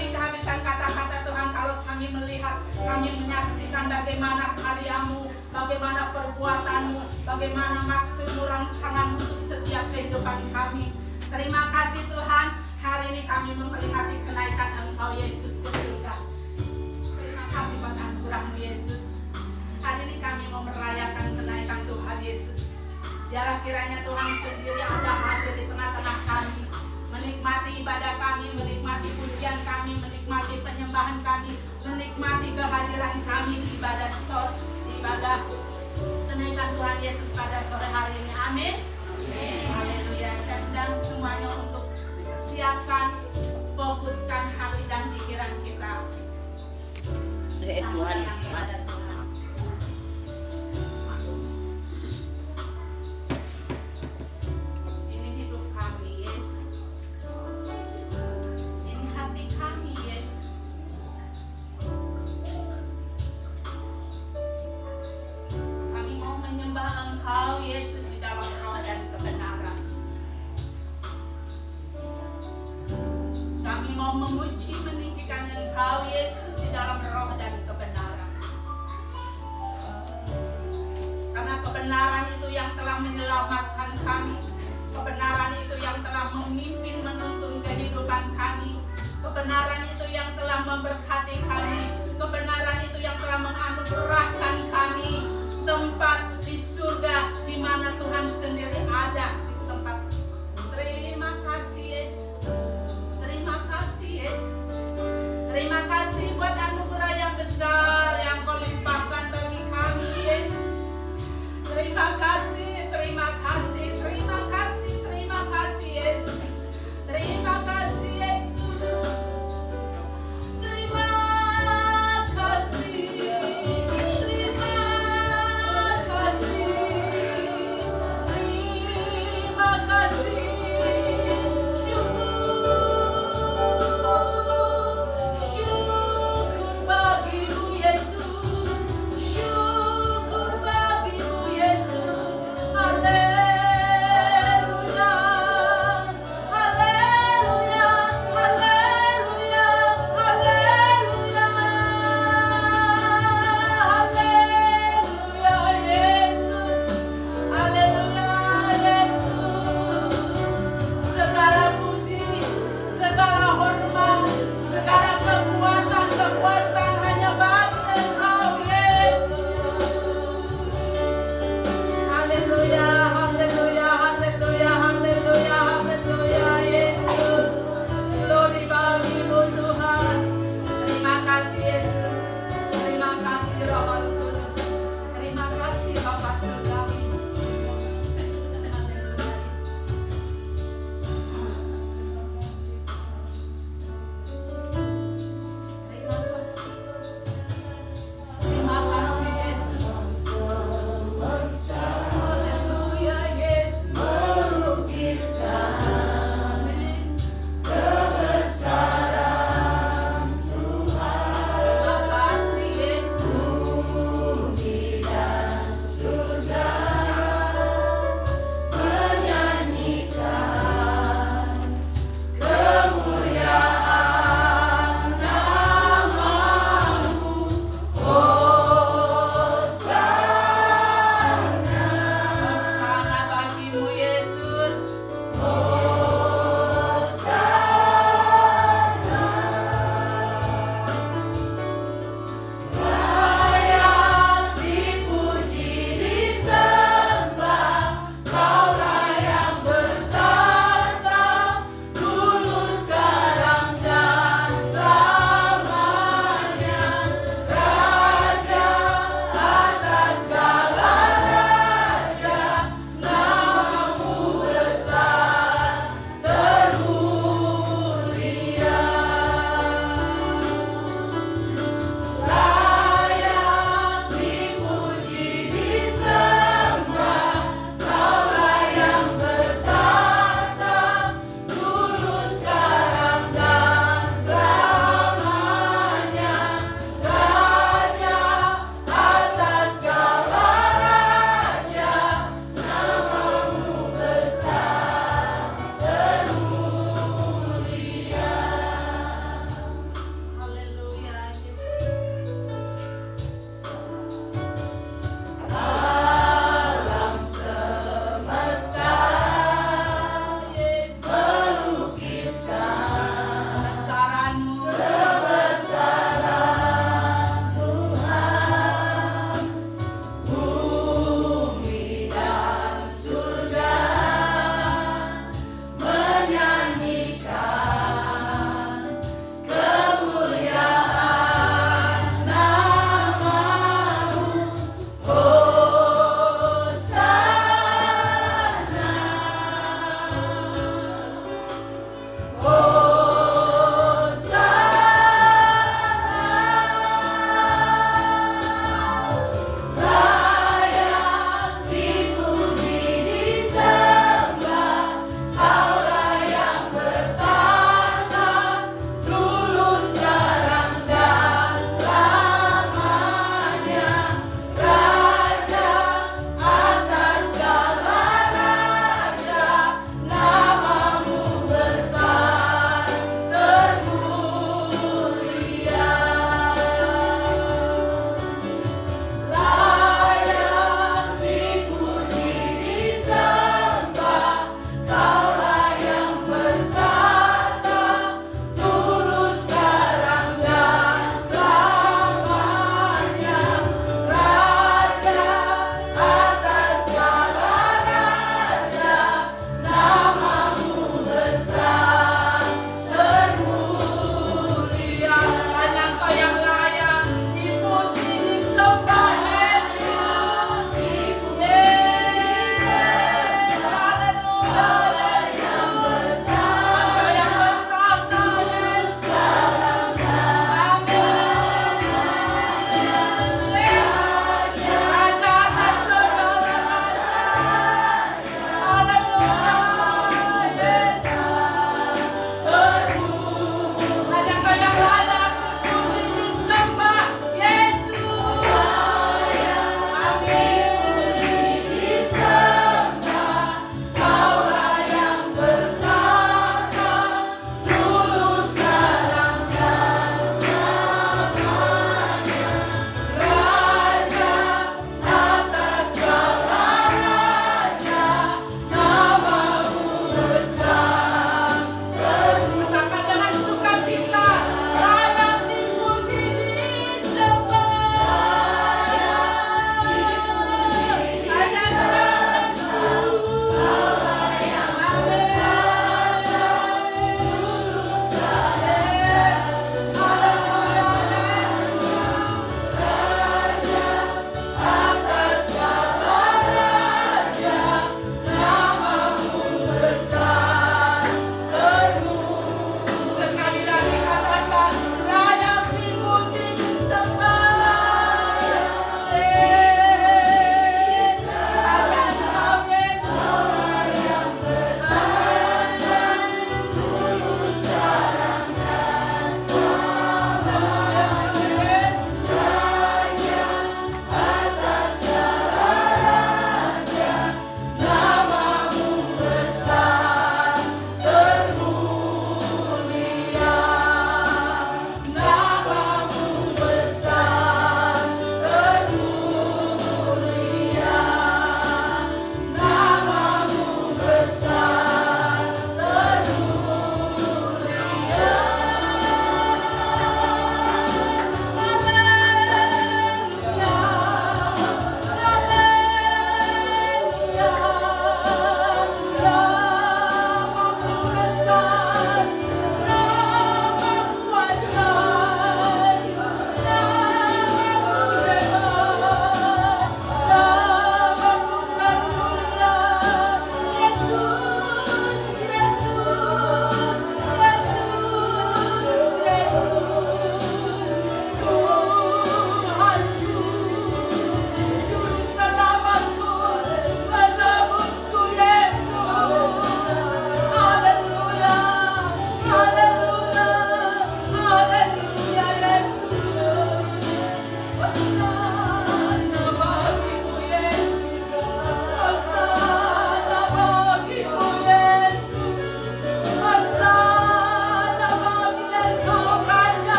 kami kehabisan kata-kata Tuhan, kalau kami melihat, kami menyaksikan bagaimana karya-Mu, bagaimana perbuatan-Mu, bagaimana maksud-Mu, rancangan-Mu untuk setiap kehidupan kami. Terima kasih Tuhan, hari ini kami memperingati kenaikan Engkau Yesus ke surga. Terima kasih buat anugerah-Mu Yesus. Hari ini kami mau merayakan kenaikan Tuhan Yesus. Biarlah kiranya Tuhan sendiri ada hadir di tengah-tengah kami, menikmati ibadah kami, menikmati pujian kami, menikmati penyembahan kami, menikmati kehadiran kami di ibadah kenaikan Tuhan Yesus pada sore hari ini. Amin. Haleluya. Saya sedang semuanya untuk siapkan, fokuskan hati dan pikiran kita. Tuhan. Memuji meninggikan Engkau Yesus di dalam roh dan kebenaran, karena kebenaran itu yang telah menyelamatkan kami, kebenaran itu yang telah memimpin menuntun kehidupan kami, kebenaran itu yang telah memberkati kami, kebenaran itu yang telah menganugerahkan kami tempat di surga di mana Tuhan sendiri ada di tempat. Terima kasih Yesus. Terima kasih Yesus. Terima kasih buat anugerah yang besar yang Kau limpahkan bagi kami Yesus. Terima kasih, terima kasih, terima kasih, terima kasih Yesus. Terima kasih Yesus. Terima kasih. Terima kasih. Terima kasih. Syukur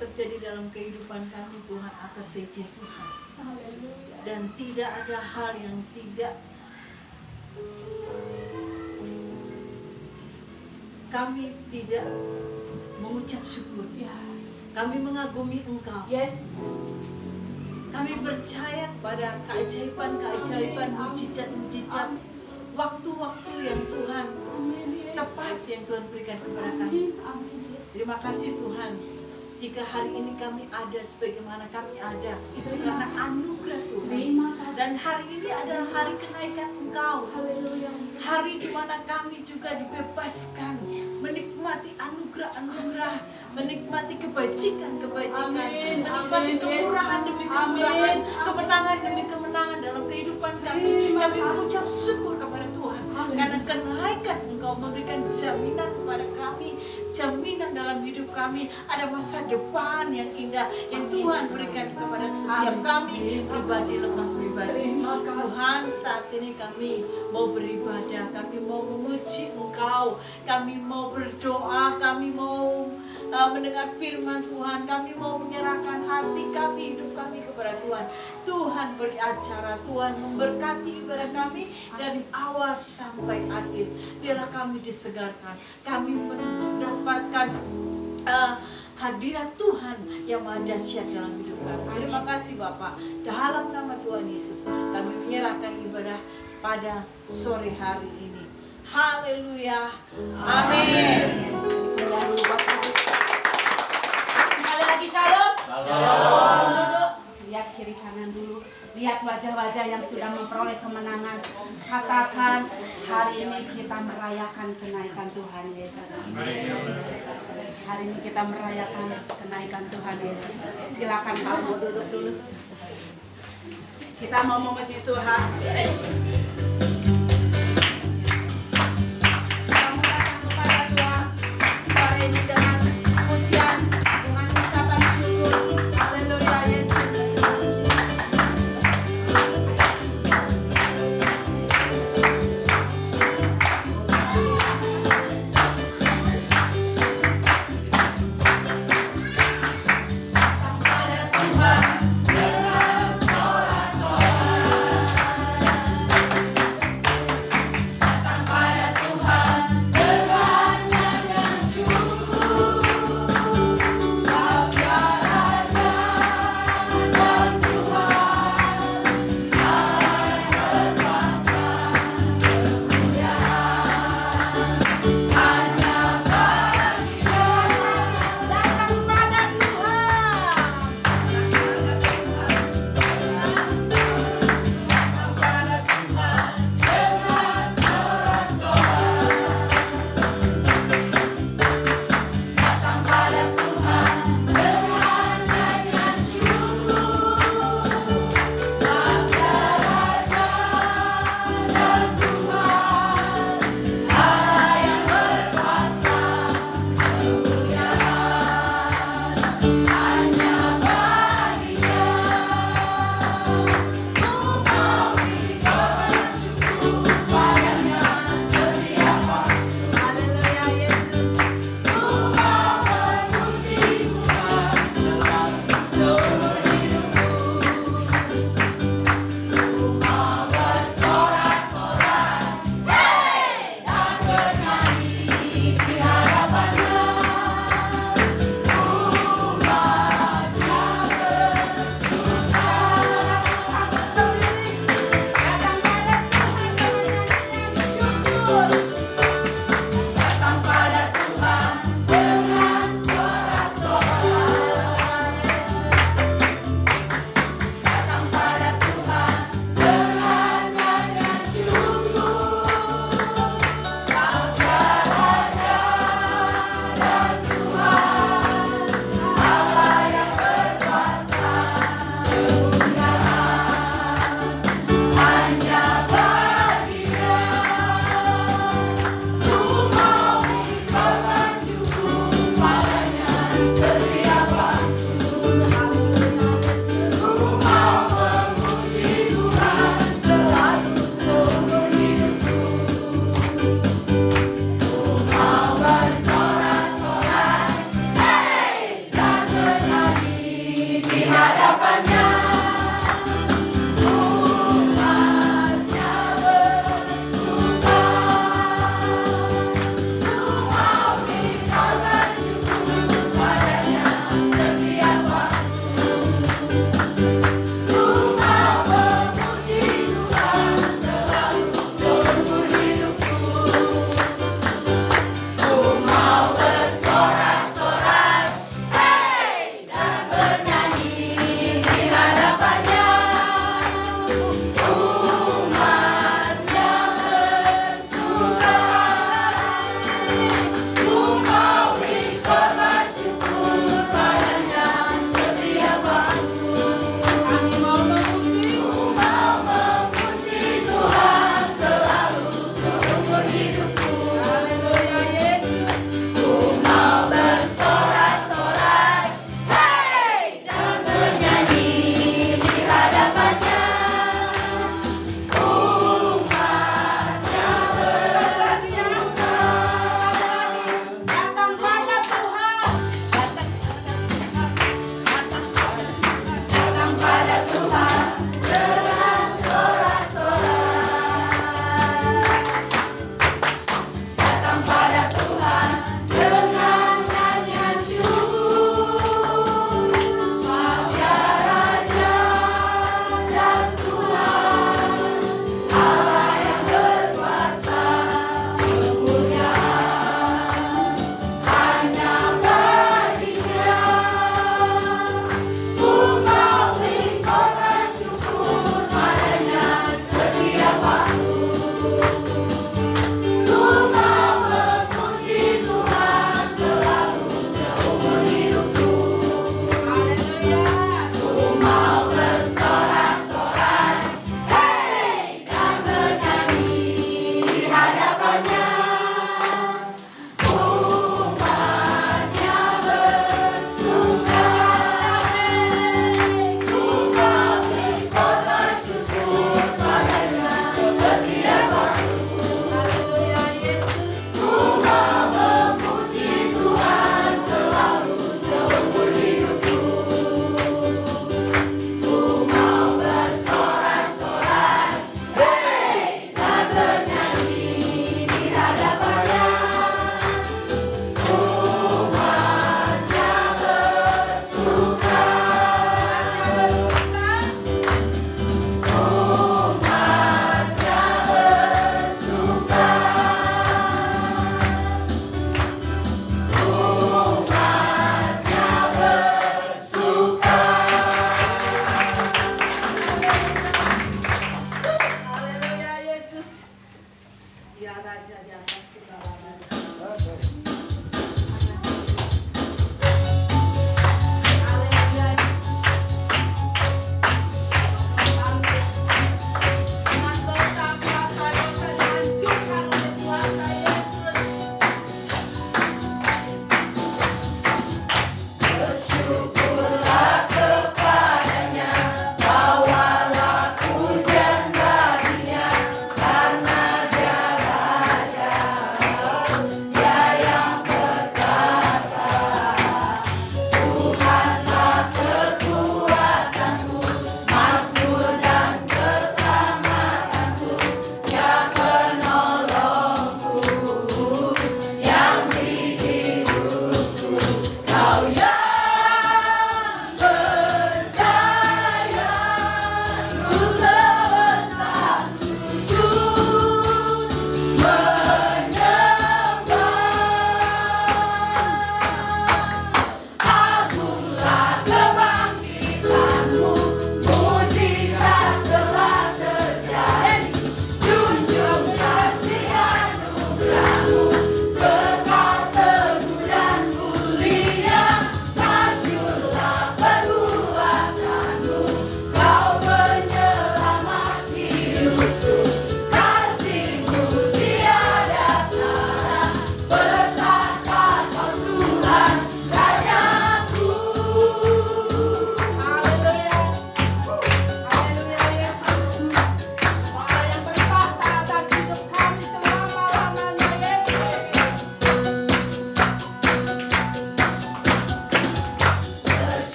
terjadi dalam kehidupan kami Tuhan atas izin Tuhan. Dan tidak ada hal yang tidak kami tidak mengucap syukur. Kami mengagumi Engkau. Yes. Kami percaya pada keajaiban-keajaiban, mujizat-mujizat, waktu-waktu yang Tuhan tepat yang Tuhan berikan kepada kami. Terima kasih Tuhan. Jika hari ini kami ada sebagaimana kami ada, itu karena anugerah Tuhan. Dan hari ini adalah hari kenaikan Engkau. Hari di mana kami juga dibebaskan, menikmati anugerah-anugerah, menikmati kebajikan-kebajikan, menikmati kemurahan demi kemurahan, kemenangan demi kemenangan dalam kehidupan kami. Kami mengucap syukur kepada Tuhan karena kenaikan Engkau memberikan jaminan kepada kami, jaminan dalam hidup kami. Ada masa depan yang indah yang Tuhan berikan kepada setiap kami, pribadi lepas pribadi. Tuhan, saat ini kami mau beribadah, kami mau memuji Engkau, kami mau berdoa, kami mau mendengar firman Tuhan, kami mau menyerahkan hati kami, hidup kami kepada Tuhan. Tuhan beri acara, Tuhan memberkati ibadah kami dari awal sampai akhir. Biarlah kami disegarkan, kami mendapatkan hadirat Tuhan yang maha dahsyat dalam hidup kami. Terima kasih Bapak. Dalam nama Tuhan Yesus, kami menyerahkan ibadah pada sore hari ini. Haleluya. Amin. Sekali lagi shalom. Shalom. Duduk. Lihat kiri kanan dulu. Lihat wajah-wajah yang sudah memperoleh kemenangan. Katakan, hari ini kita merayakan kenaikan Tuhan Yesus. Hari ini kita merayakan kenaikan Tuhan Yesus. Silakan kamu duduk dulu. Kita mau memuji Tuhan. Kamu datang kepada Tuhan sore ini dengan pujian, dengan ucapan syukur. Haleluya Yesus. Tuhan dengan sorak-sorai.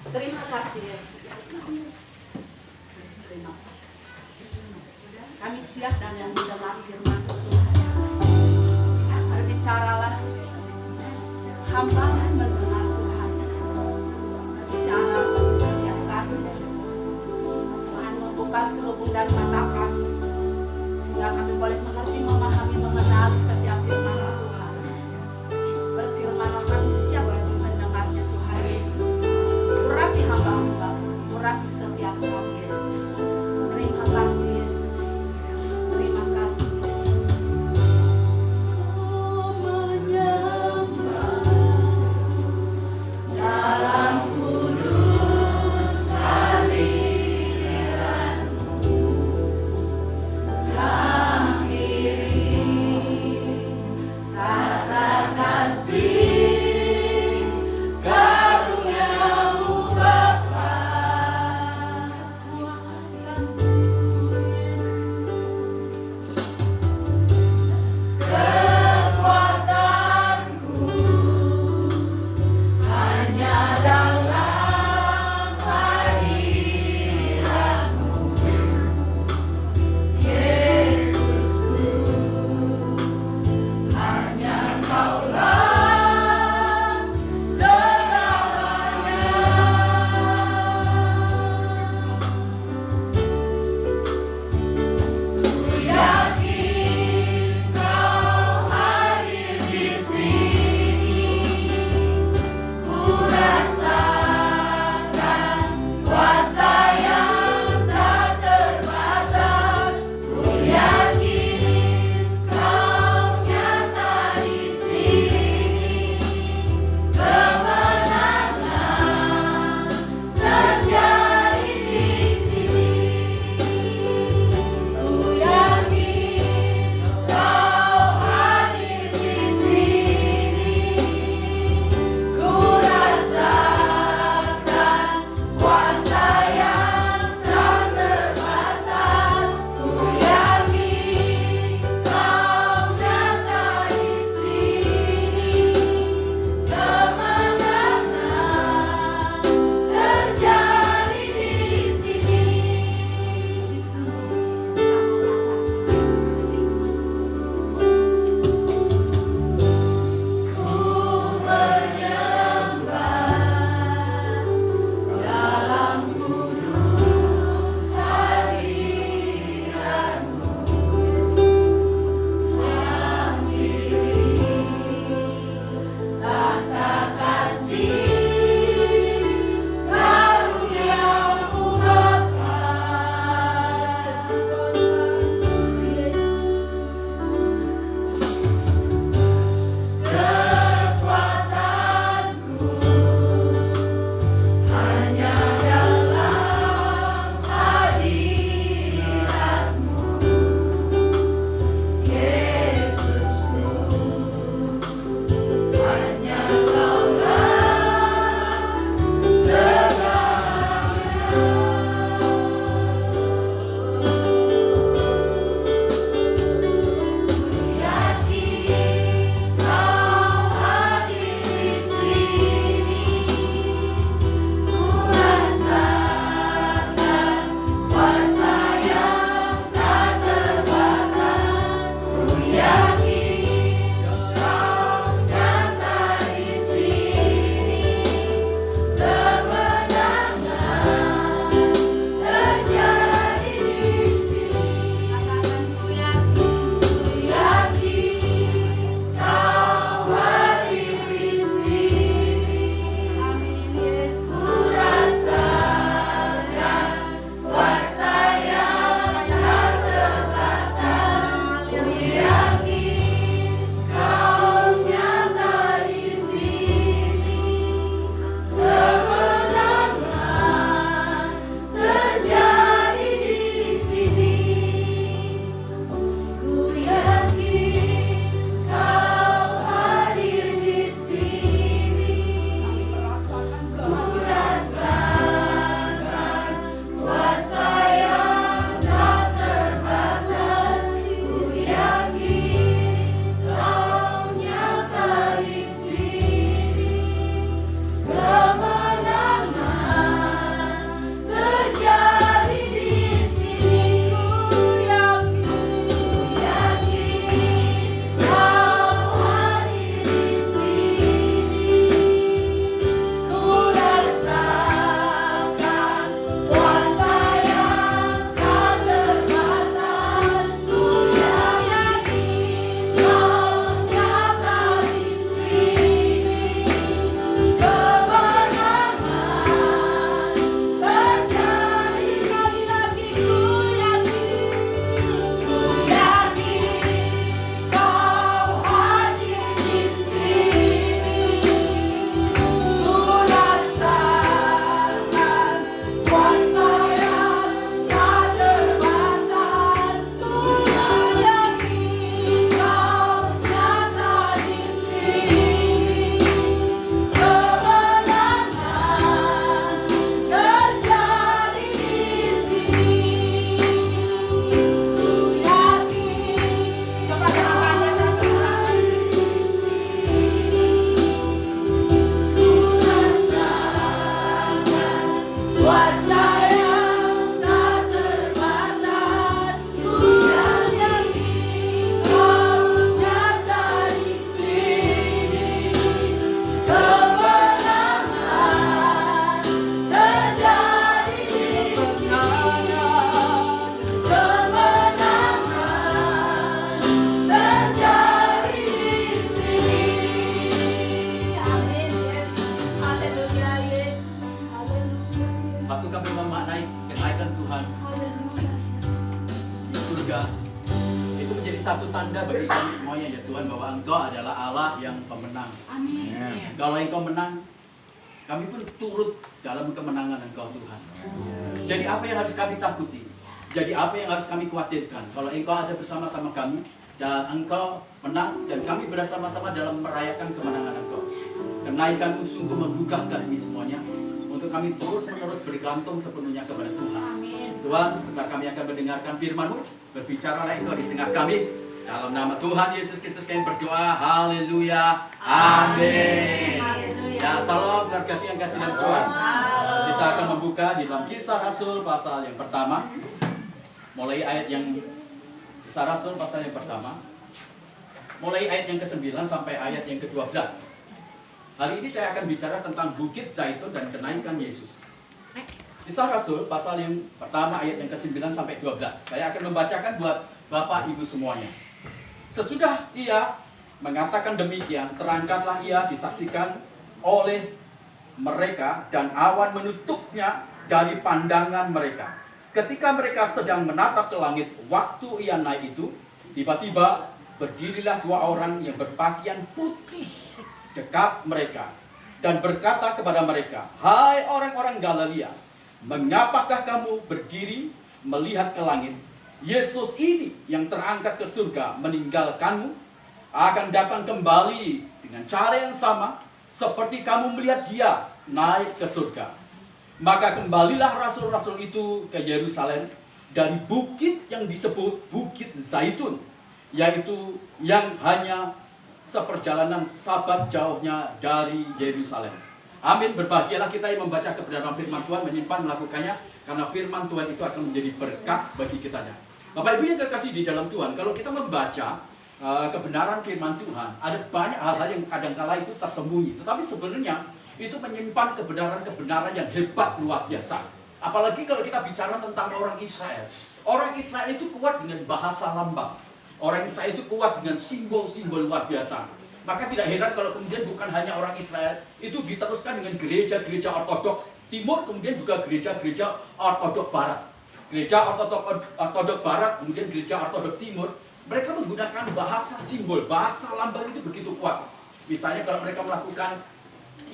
Terima kasih Yesus. Terima kasih. Kami siap dan yang mendengar firman Tuhan. Berbicaralah, hamba mendengar Tuhan. Berbicara bagi setiap kami. Tuhan membuka selubung dan mata kami, sehingga kami boleh mengerti, memahami, mengenali setiap firman Tuhan. Berfirmanlah, kami siap untuk mendengarnya Tuhan Yesus. Urapi hamba-hamba, urapi setiap kami Yesus. Terima kasih Yesus. Terima kasih Yesus. Ku menyembah Tuhan di surga, itu menjadi satu tanda bagi kami semuanya ya Tuhan, bahwa Engkau adalah Allah yang pemenang. Amin. Kalau Engkau menang, kami pun turut dalam kemenangan Engkau Tuhan. Jadi apa yang harus kami takuti? Jadi apa yang harus kami khawatirkan? Kalau Engkau ada bersama-sama kami dan Engkau menang, dan kami bersama-sama dalam merayakan kemenangan Engkau. Kenaikan-Mu sungguh menggugahkan kami semuanya untuk kami terus-menerus bergantung sepenuhnya kepada Tuhan. Amin. Tuhan, sebentar kami akan mendengarkan firman-Mu. Berbicaralah Engkau di tengah kami. Dalam nama Tuhan Yesus Kristus kami berdoa. Haleluya. Amin. Ya, salam berkati yang kasih dalam Tuhan. Kita akan membuka di dalam Kisah Rasul pasal yang pertama. Mulai ayat yang Kisah Rasul pasal yang pertama. Mulai ayat yang ke-9 sampai ayat yang ke-12. Hari ini saya akan bicara tentang Bukit Zaitun dan kenaikan Yesus. Kisah Rasul pasal yang pertama ayat yang ke-9 sampai 12. Saya akan membacakan buat Bapak Ibu semuanya. Sesudah ia mengatakan demikian, terangkatlah ia disaksikan oleh mereka dan awan menutupnya dari pandangan mereka. Ketika mereka sedang menatap ke langit, waktu ia naik itu, tiba-tiba berdirilah dua orang yang berpakaian putih dekat mereka dan berkata kepada mereka, "Hai orang-orang Galilea, mengapakah kamu berdiri melihat ke langit? Yesus ini yang terangkat ke surga meninggalkanmu, akan datang kembali dengan cara yang sama seperti kamu melihat dia naik ke surga." Maka kembalilah rasul-rasul itu ke Yerusalem dari bukit yang disebut Bukit Zaitun, yaitu yang hanya seperjalanan Sabat jauhnya dari Yerusalem. Amin. Berbahagialah kita yang membaca kebenaran firman Tuhan, menyimpan, melakukannya, karena firman Tuhan itu akan menjadi berkat bagi kita. Bapak Ibu yang kekasih di dalam Tuhan, kalau kita membaca kebenaran firman Tuhan, ada banyak hal-hal yang kadangkala itu tersembunyi, tetapi sebenarnya itu menyimpan kebenaran-kebenaran yang hebat, luar biasa. Apalagi kalau kita bicara tentang orang Israel. Orang Israel itu kuat dengan bahasa lambang. Orang Israel itu kuat dengan simbol-simbol luar biasa. Maka tidak heran kalau kemudian bukan hanya orang Israel, itu diteruskan dengan gereja-gereja ortodoks timur, kemudian juga gereja-gereja ortodoks barat. Gereja ortodoks barat, kemudian gereja ortodoks timur, mereka menggunakan bahasa simbol, bahasa lambang itu begitu kuat. Misalnya kalau mereka melakukan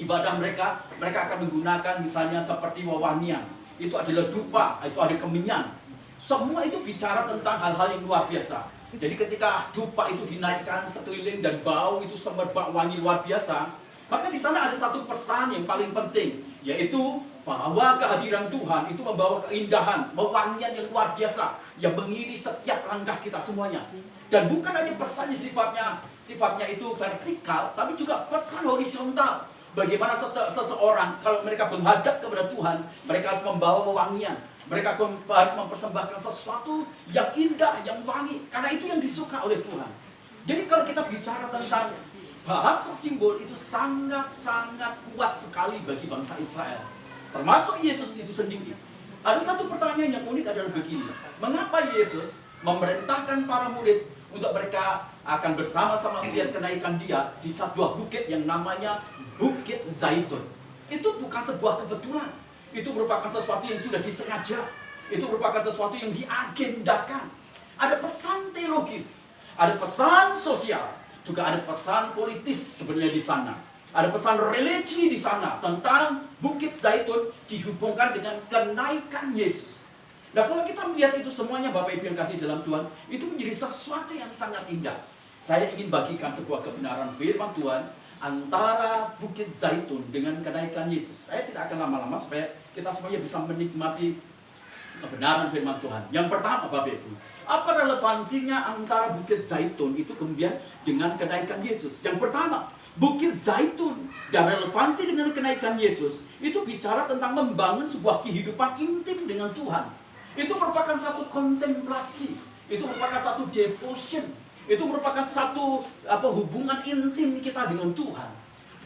ibadah mereka akan menggunakan misalnya seperti wewangian. Itu adalah dupa, itu ada kemenyan. Semua itu bicara tentang hal-hal yang luar biasa. Jadi ketika dupa itu dinaikkan sekeliling dan bau itu semerbak wangi luar biasa, maka di sana ada satu pesan yang paling penting, yaitu bahwa kehadiran Tuhan itu membawa keindahan, wewangian yang luar biasa yang mengiri setiap langkah kita semuanya. Dan bukan hanya pesannya sifatnya itu vertikal, tapi juga pesan horizontal. Bagaimana seseorang kalau mereka menghadap kepada Tuhan, mereka harus membawa wewangian. Mereka harus mempersembahkan sesuatu yang indah, yang wangi. Karena itu yang disuka oleh Tuhan. Jadi kalau kita bicara tentang bahasa simbol, itu sangat-sangat kuat sekali bagi bangsa Israel. Termasuk Yesus itu sendiri. Ada satu pertanyaan yang unik adalah begini. Mengapa Yesus memerintahkan para murid untuk mereka akan bersama-sama melihat kenaikan dia di sebuah bukit yang namanya Bukit Zaitun? Itu bukan sebuah kebetulan. Itu merupakan sesuatu yang sudah disengaja. Itu merupakan sesuatu yang diagendakan. Ada pesan teologis, ada pesan sosial, juga ada pesan politis sebenarnya di sana. Ada pesan religi di sana tentang Bukit Zaitun dihubungkan dengan kenaikan Yesus. Nah, kalau kita melihat itu semuanya, Bapak Ibu yang kasih dalam Tuhan, itu menjadi sesuatu yang sangat indah. Saya ingin bagikan sebuah kebenaran firman Tuhan antara Bukit Zaitun dengan kenaikan Yesus. Saya tidak akan lama-lama supaya kita semuanya bisa menikmati kebenaran firman Tuhan. Yang pertama, Bapak Ibu, apa relevansinya antara Bukit Zaitun itu kemudian dengan kenaikan Yesus? Yang pertama, Bukit Zaitun dan relevansi dengan kenaikan Yesus itu bicara tentang membangun sebuah kehidupan intim dengan Tuhan. Itu merupakan satu kontemplasi, itu merupakan satu devotion, itu merupakan satu hubungan intim kita dengan Tuhan.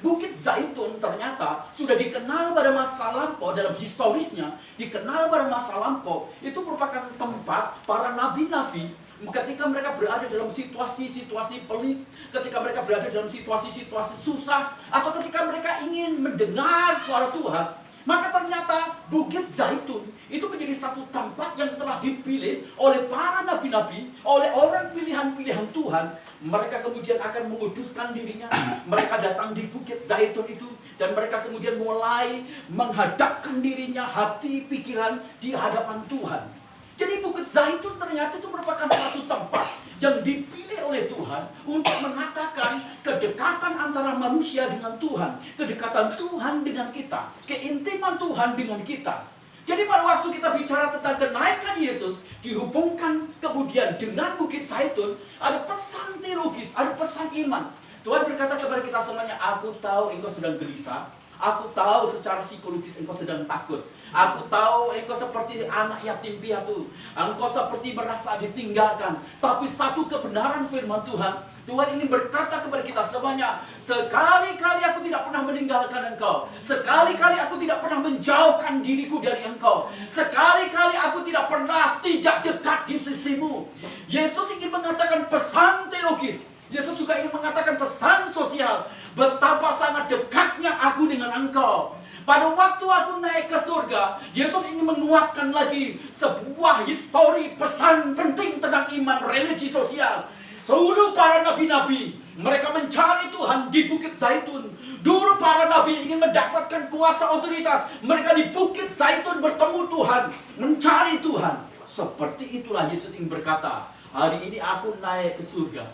Bukit Zaitun ternyata sudah dikenal pada masa lampau, dalam historisnya dikenal pada masa lampau. Itu merupakan tempat para nabi-nabi ketika mereka berada dalam situasi-situasi pelik, ketika mereka berada dalam situasi-situasi susah, atau ketika mereka ingin mendengar suara Tuhan, Maka ternyata Bukit Zaitun itu menjadi satu tempat yang telah dipilih oleh para nabi-nabi, oleh orang pilihan-pilihan Tuhan. Mereka kemudian akan menguduskan dirinya. Mereka datang di Bukit Zaitun itu, dan mereka kemudian mulai menghadapkan dirinya, hati, pikiran di hadapan Tuhan. Jadi Bukit Zaitun ternyata itu merupakan satu tempat yang dipilih oleh Tuhan untuk mengatakan kedekatan antara manusia dengan Tuhan, kedekatan Tuhan dengan kita, keintiman Tuhan dengan kita. Jadi pada waktu kita bicara tentang kenaikan Yesus, dihubungkan kemudian dengan Bukit Zaitun, ada pesan teologis, ada pesan iman. Tuhan berkata kepada kita semuanya, aku tahu engkau sedang gelisah, aku tahu secara psikologis engkau sedang takut. Aku tahu engkau seperti anak yatim piatu. Engkau seperti merasa ditinggalkan. Tapi satu kebenaran firman Tuhan, Tuhan ini berkata kepada kita semuanya, sekali-kali aku tidak pernah meninggalkan engkau. Sekali-kali aku tidak pernah menjauhkan diriku dari engkau. Sekali-kali aku tidak pernah tidak dekat di sisimu. Yesus ingin mengatakan pesan teologis. Yesus juga ingin mengatakan pesan sosial. Betapa sangat dekatnya aku dengan engkau. Pada waktu aku naik ke surga, Yesus ingin menguatkan lagi sebuah histori pesan penting tentang iman, religi, sosial. Dulu para nabi-nabi, mereka mencari Tuhan di Bukit Zaitun. Dulu para nabi ingin mendapatkan kuasa otoritas. Mereka di Bukit Zaitun bertemu Tuhan, mencari Tuhan. Seperti itulah Yesus ingin berkata, hari ini aku naik ke surga.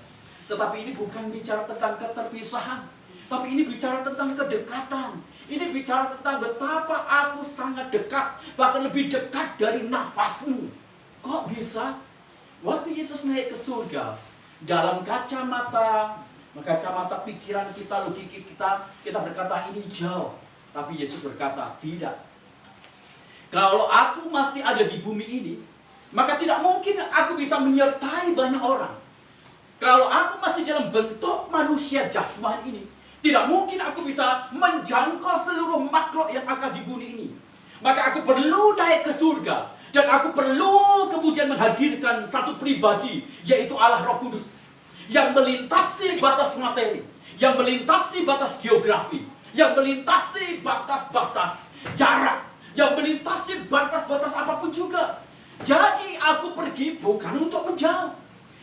Tetapi ini bukan bicara tentang keterpisahan, tapi ini bicara tentang kedekatan. Ini bicara tentang betapa aku sangat dekat, bahkan lebih dekat dari nafasmu. Kok bisa? Waktu Yesus naik ke surga, dalam kacamata pikiran kita, logika kita berkata ini jauh. Tapi Yesus berkata, tidak. Kalau aku masih ada di bumi ini, maka tidak mungkin aku bisa menyertai banyak orang. Kalau aku masih dalam bentuk manusia jasmani ini, tidak mungkin aku bisa menjangkau seluruh makhluk yang akan di bumi ini. Maka aku perlu naik ke surga. Dan aku perlu kemudian menghadirkan satu pribadi, yaitu Allah Roh Kudus, yang melintasi batas materi, yang melintasi batas geografi, yang melintasi batas-batas jarak, yang melintasi batas-batas apapun juga. Jadi aku pergi bukan untuk menjauh.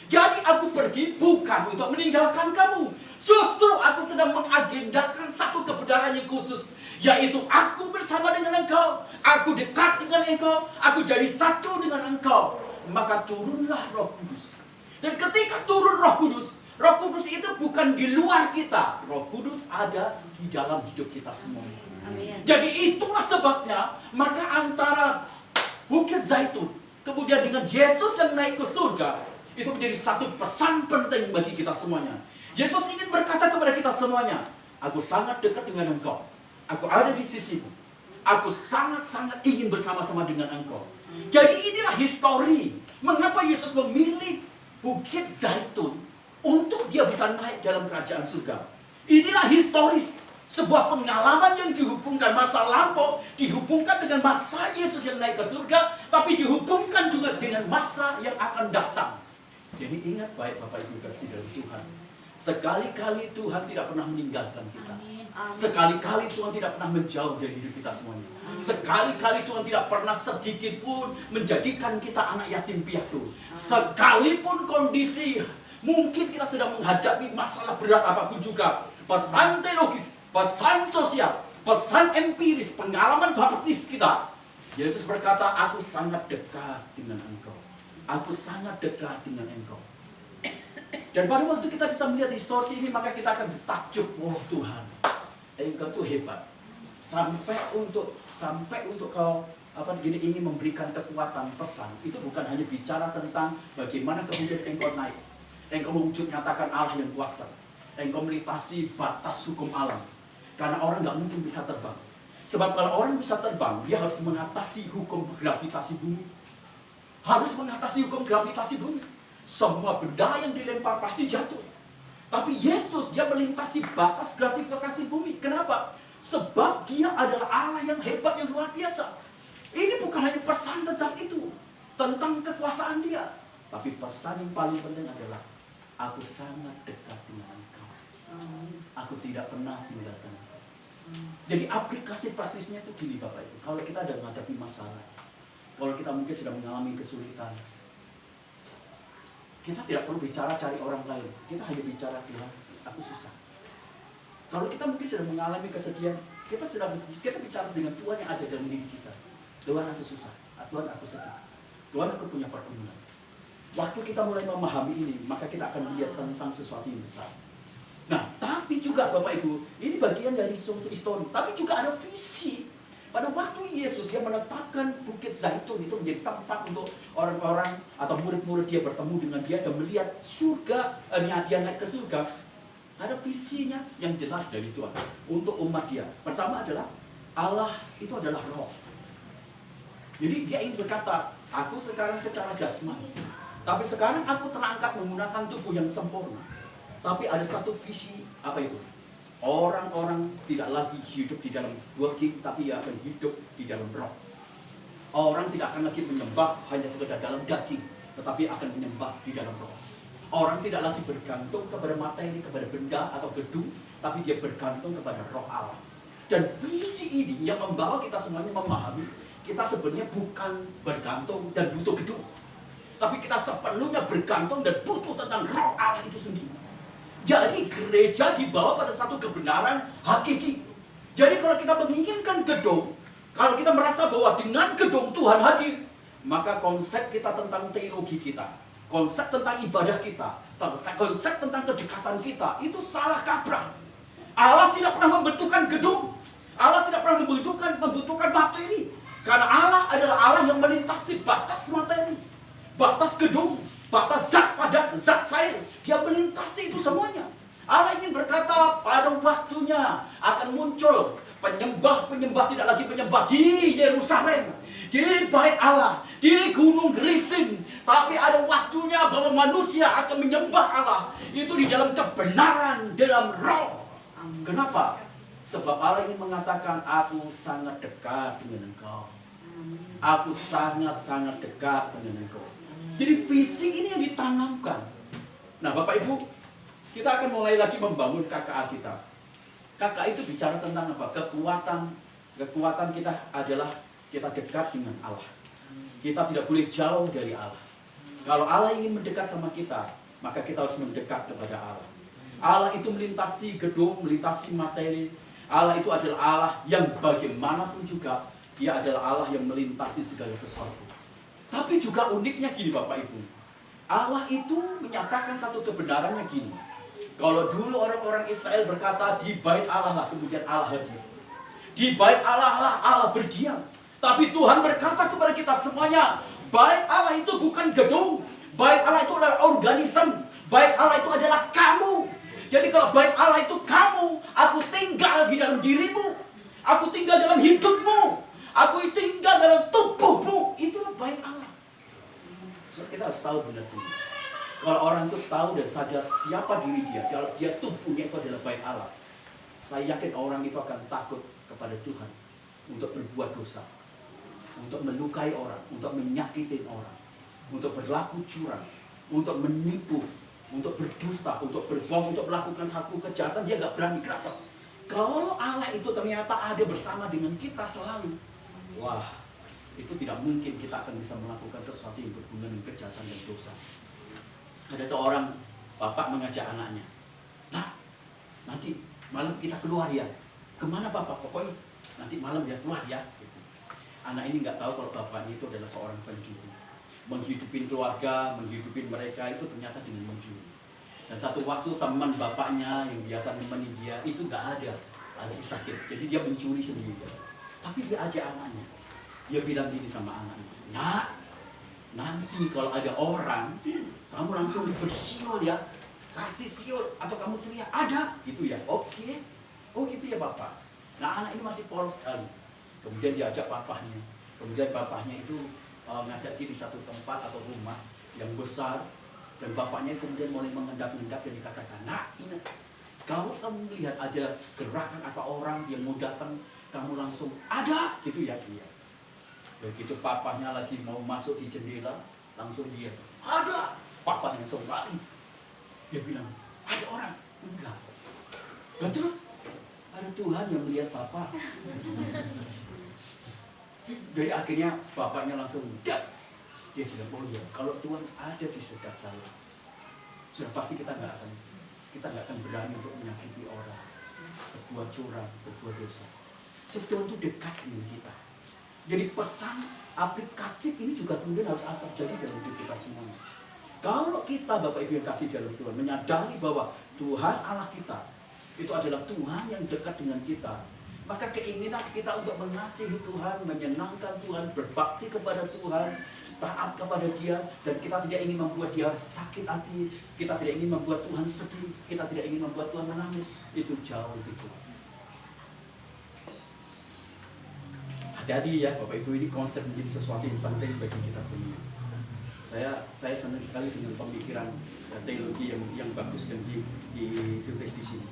Jadi aku pergi bukan untuk meninggalkan kamu. Justru aku sedang mengagendakan satu kebenaran yang khusus, yaitu aku bersama dengan engkau, aku dekat dengan engkau, aku jadi satu dengan engkau. Maka turunlah Roh Kudus. Dan ketika turun Roh Kudus itu bukan di luar kita. Roh Kudus ada di dalam hidup kita semua. Amin. Jadi itulah sebabnya, maka antara Bukit Zaitun kemudian dengan Yesus yang naik ke surga, itu menjadi satu pesan penting bagi kita semuanya. Yesus ingin berkata kepada kita semuanya, aku sangat dekat dengan engkau. Aku ada di sisimu. Aku sangat-sangat ingin bersama-sama dengan engkau. Jadi inilah histori. Mengapa Yesus memilih Bukit Zaitun untuk dia bisa naik dalam kerajaan surga. Inilah historis. Sebuah pengalaman yang dihubungkan masa lampau, dihubungkan dengan masa Yesus yang naik ke surga, tapi dihubungkan juga dengan masa yang akan datang. Jadi ingat baik Bapak Ibu kasih dalam Tuhan. Sekali-kali Tuhan tidak pernah meninggalkan kita. Sekali-kali Tuhan tidak pernah menjauh dari hidup kita semuanya. Sekali-kali Tuhan tidak pernah sedikit pun menjadikan kita anak yatim piatu. Sekalipun kondisi mungkin kita sedang menghadapi masalah berat apapun juga, pesan teologis, pesan sosial, pesan empiris, pengalaman baptis kita, Yesus berkata, aku sangat dekat dengan engkau. Aku sangat dekat dengan engkau. Dan pada waktu kita bisa melihat distorsi ini, maka kita akan bertakjub, oh Tuhan, engkau tuh hebat. Sampai untuk kau ingin memberikan kekuatan pesan. Itu bukan hanya bicara tentang bagaimana kemudian engkau naik. Engkau mewujud nyatakan Allah yang kuasa. Engkau melintasi batas hukum alam. Karena orang nggak mungkin bisa terbang. Sebab kalau orang bisa terbang, dia harus mengatasi hukum gravitasi bumi. Harus mengatasi hukum gravitasi bumi. Semua benda yang dilempar pasti jatuh. Tapi Yesus, dia melintasi batas gravitasi bumi. Kenapa? Sebab dia adalah Allah yang hebat, yang luar biasa. Ini bukan hanya pesan tentang itu, tentang kekuasaan dia. Tapi pesan yang paling penting adalah, aku sangat dekat dengan engkau. Aku tidak pernah tinggalkan engkau. Jadi aplikasi praktisnya itu gini Bapak Ibu. Kalau kita ada menghadapi masalah, kalau kita mungkin sedang mengalami kesulitan, kita tidak perlu bicara cari orang lain. Kita hanya bicara, Tuhan, aku susah. Kalau kita mungkin sedang mengalami kesedihan, kita bicara dengan Tuhan yang ada dalam diri kita. Tuhan, aku susah. Tuhan, aku sedih. Tuhan, aku punya pergumulan. Waktu kita mulai memahami ini, maka kita akan melihat tentang sesuatu yang besar. Nah, tapi juga Bapak Ibu, ini bagian dari suatu histori. Tapi juga ada visi. Pada waktu Yesus dia menetapkan Bukit Zaitun itu menjadi tempat untuk orang-orang atau murid-murid dia bertemu dengan dia dan melihat surga, dia naik ke surga. Ada visinya yang jelas dari Tuhan untuk umat dia. Pertama adalah Allah itu adalah roh. Jadi dia ingin berkata, aku sekarang secara jasmani, tapi sekarang aku terangkat menggunakan tubuh yang sempurna. Tapi ada satu visi, apa itu? Orang-orang tidak lagi hidup di dalam daging, tapi akan hidup di dalam roh. Orang tidak akan lagi menyembah hanya sekedar dalam daging, tetapi akan menyembah di dalam roh. Orang tidak lagi bergantung kepada materi, kepada benda atau gedung, tapi dia bergantung kepada roh Allah. Dan visi ini yang membawa kita semuanya memahami, kita sebenarnya bukan bergantung dan butuh gedung, tapi kita sepenuhnya bergantung dan butuh tentang roh Allah itu sendiri. Jadi gereja dibawa pada satu kebenaran hakiki. Jadi kalau kita menginginkan gedung, kalau kita merasa bahwa dengan gedung Tuhan hadir, maka konsep kita tentang teologi kita, konsep tentang ibadah kita, konsep tentang kedekatan kita, itu salah kaprah. Allah tidak pernah membutuhkan gedung. Allah tidak pernah membutuhkan materi. Karena Allah adalah Allah yang melintasi batas materi, batas gedung, batas zat padat, zat cair. Dia melintasi itu semuanya. Allah ingin berkata pada waktunya akan muncul penyembah-penyembah tidak lagi menyembah di Yerusalem, di bait Allah, di Gunung Gerizim. Tapi ada waktunya bahwa manusia akan menyembah Allah itu di dalam kebenaran, dalam roh. Kenapa? Sebab Allah ingin mengatakan, aku sangat dekat dengan engkau. Aku sangat-sangat dekat dengan engkau. Jadi visi ini yang ditanamkan. Nah Bapak Ibu, kita akan mulai lagi membangun KKA kita. KKA itu bicara tentang apa? Kekuatan kita adalah kita dekat dengan Allah. Kita tidak boleh jauh dari Allah. Kalau Allah ingin mendekat sama kita, maka kita harus mendekat kepada Allah. Allah itu melintasi gedung, melintasi materi. Allah itu adalah Allah yang bagaimanapun juga, dia adalah Allah yang melintasi segala sesuatu. Tapi juga uniknya gini Bapak Ibu, Allah itu menyatakan satu kebenarannya gini. Kalau dulu orang-orang Israel berkata di bait Allah lah, kemudian Allah hadir. Di bait Allah lah Allah berdiam. Tapi Tuhan berkata kepada kita semuanya, bait Allah itu bukan gedung, bait Allah itu adalah organisme, bait Allah itu adalah kamu. Jadi kalau bait Allah itu kamu, aku tinggal di dalam dirimu, aku tinggal dalam hidupmu, aku tinggal dalam tubuhmu. Itulah bait Allah. So, kita harus tahu benar ini. Kalau orang itu tahu dan sadar siapa diri dia, kalau dia tubuhnya itu adalah bait Allah, saya yakin orang itu akan takut kepada Tuhan untuk berbuat dosa, untuk melukai orang, untuk menyakiti orang, untuk berlaku curang, untuk menipu, untuk berdusta, untuk berbohong, untuk melakukan satu kejahatan. Dia nggak berani. Kenapa? Kalau Allah itu ternyata ada bersama dengan kita selalu, wah, itu tidak mungkin kita akan bisa melakukan sesuatu yang berhubungan dengan kejahatan dan dosa. Ada seorang bapak mengajak anaknya, nah, nanti malam kita keluar ya. Kemana bapak? Pokoknya nanti malam ya keluar ya. Gitu. Anak ini nggak tahu kalau bapaknya itu adalah seorang pencuri. Menghidupin keluarga, menghidupin mereka itu ternyata dengan mencuri. Dan satu waktu teman bapaknya yang biasa menemani dia itu nggak ada, lagi sakit. Jadi dia mencuri sendiri. Tapi dia ajak anaknya. Dia bilang gini sama anaknya, nak, nanti kalau ada orang, kamu langsung bersiul ya, kasih siul atau kamu teriak ada, gitu ya. Oke, oh gitu ya bapak. Nah anak ini masih polos sekali. Kemudian diajak bapaknya. Kemudian bapaknya itu ngajak dia di satu tempat atau rumah yang besar, dan bapaknya kemudian mulai mengendap-endap dan dikatakan, nah ingat, kalau kamu melihat ada gerakan atau orang yang mau datang, kamu langsung ada, gitu ya. Iya. Begitu papahnya lagi mau masuk di jendela, langsung dia ada. Papahnya langsung lari. Dia bilang, ada orang? Enggak. Dan terus Ada Tuhan yang melihat Bapak. Jadi akhirnya bapaknya langsung das. Dia bilang, oh iya, kalau Tuhan ada di dekat saya, sudah pasti kita nggak akan berani untuk menyakiti orang, berbuat curang, berbuat dosa. Sebab Tuhan itu dekat dengan kita. Jadi pesan aplikatif ini juga kemudian harus terjadi dalam hidup kita semua. Kalau kita Bapak Ibu yang kasih dalam Tuhan menyadari bahwa Tuhan Allah kita itu adalah Tuhan yang dekat dengan kita, maka keinginan kita untuk mengasihi Tuhan, menyenangkan Tuhan, berbakti kepada Tuhan, taat kepada Dia, dan kita tidak ingin membuat Dia sakit hati, kita tidak ingin membuat Tuhan sedih, kita tidak ingin membuat Tuhan menangis, itu jauh lebih kuat. Hati-hati ya Bapak Ibu, ini konsep menjadi sesuatu yang penting bagi kita semua. Saya senang sekali dengan pemikiran teologi yang bagus yang ditulis di sini.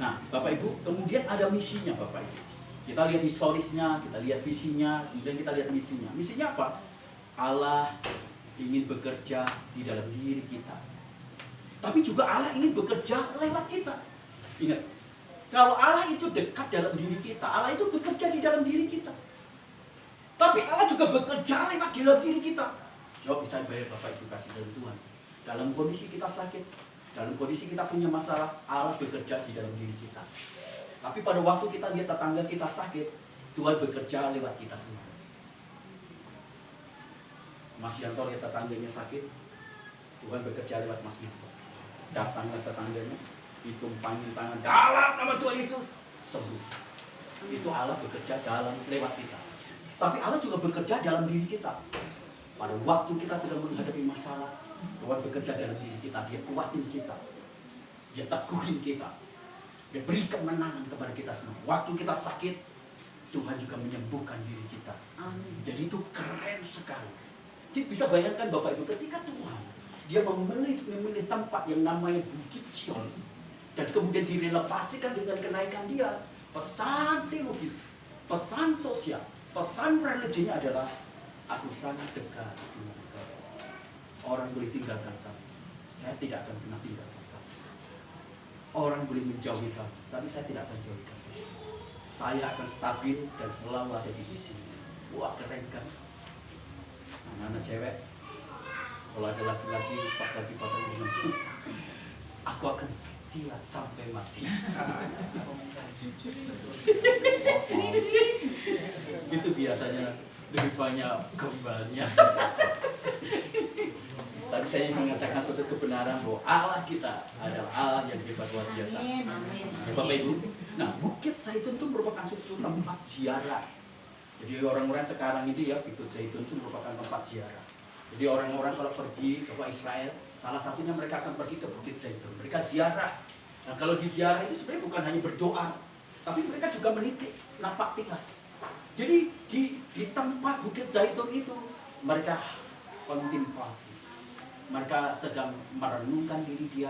Nah, Bapak Ibu, kemudian ada misinya Bapak Ibu. Kita lihat historisnya, kita lihat visinya, kemudian kita lihat misinya. Misinya apa? Allah ingin bekerja di dalam diri kita. Tapi juga Allah ingin bekerja lewat kita. Ingat, kalau Allah itu dekat dalam diri kita, Allah itu bekerja di dalam diri kita. Tapi Allah juga bekerja lewat dalam diri kita. Jawab bisa bayar Bapak Ibu kasih dalam Tuhan. Dalam kondisi kita sakit, dalam kondisi kita punya masalah, Allah bekerja di dalam diri kita. Tapi pada waktu kita lihat tetangga kita sakit, Tuhan bekerja lewat kita semua. Mas Yanto lihat tetangganya sakit, Tuhan bekerja lewat Mas Yanto. Datanglah tetangganya, ditumpangin tangan dalam nama Tuhan Yesus, sembuh. Itu Allah bekerja lewat kita. Tapi Allah juga bekerja dalam diri kita. Pada waktu kita sedang menghadapi masalah, Tuhan bekerja dalam diri kita. Dia kuatin kita, Dia teguhin kita, Dia beri kemenangan kepada kita semua. Waktu kita sakit, Tuhan juga menyembuhkan diri kita. Amin. Jadi itu keren sekali. Jadi bisa bayangkan Bapak Ibu, ketika Tuhan Dia memilih tempat yang namanya Bukit Sion, dan kemudian direlevasikan dengan kenaikan Dia, pesan teologis, pesan sosial, pesan religinya adalah aku sangat dekat dengan engkau. Orang boleh tinggalkan kamu, saya tidak akan pernah tinggalkan kamu. Orang boleh menjauhi kamu, tapi saya tidak akan jauhi kamu. Saya akan stabil dan selalu ada di sisi. Wah, keren kan? Anak-anak cewek, kalau ada laki-laki pas lagi pacaran dengan aku akan setia sampai mati. Itu biasanya lebih banyak kembalnya. Tapi saya ingin mengatakan suatu kebenaran bahwa Allah kita adalah Allah yang hebat luar biasa. Bapak Ibu, nah Bukit Zaitun itu merupakan suatu tempat ziarah. Jadi orang-orang sekarang itu ya, Bukit Zaitun itu merupakan tempat ziarah. Jadi orang-orang kalau pergi ke Israel, salah satunya mereka akan pergi ke Bukit Zaitun. Mereka ziarah. Nah kalau di ziarah itu sebenarnya bukan hanya berdoa, tapi mereka juga menitik napak tilas. Jadi di tempat Bukit Zaitun itu mereka kontemplasi. Mereka sedang merenungkan diri dia,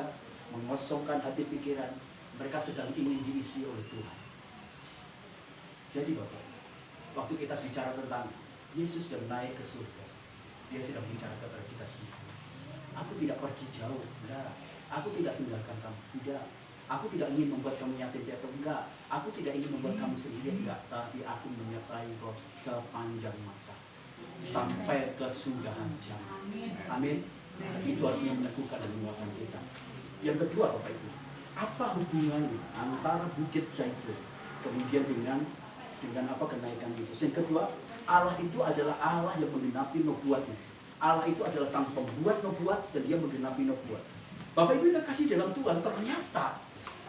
mengosongkan hati pikiran. Mereka sedang ingin diisi oleh Tuhan. Jadi Bapak, waktu kita bicara tentang Yesus yang naik ke surga, Dia sedang bicara kepada kita sendiri. Aku tidak pergi jauh, enggak. Aku tidak tinggalkan kamu, tidak. Aku tidak ingin membuat kamu yatim piatu, enggak. Aku tidak ingin membuat kamu sendiri, enggak. Tapi aku menyertai kau sepanjang masa, sampai kesudahan zaman. Amin. Itu harusnya meneguhkan dan menguatkan kita. Yang kedua Bapak Ibu, apa hubungannya antara Bukit Zaitun kemudian dengan apa kenaikan Yesus? Yang kedua, Allah itu adalah Allah yang menggenapi nubuatnya. Allah itu adalah sang pembuat nubuat dan Dia menggenapi nubuat. Bapak Ibu yang kasih dalam Tuhan, ternyata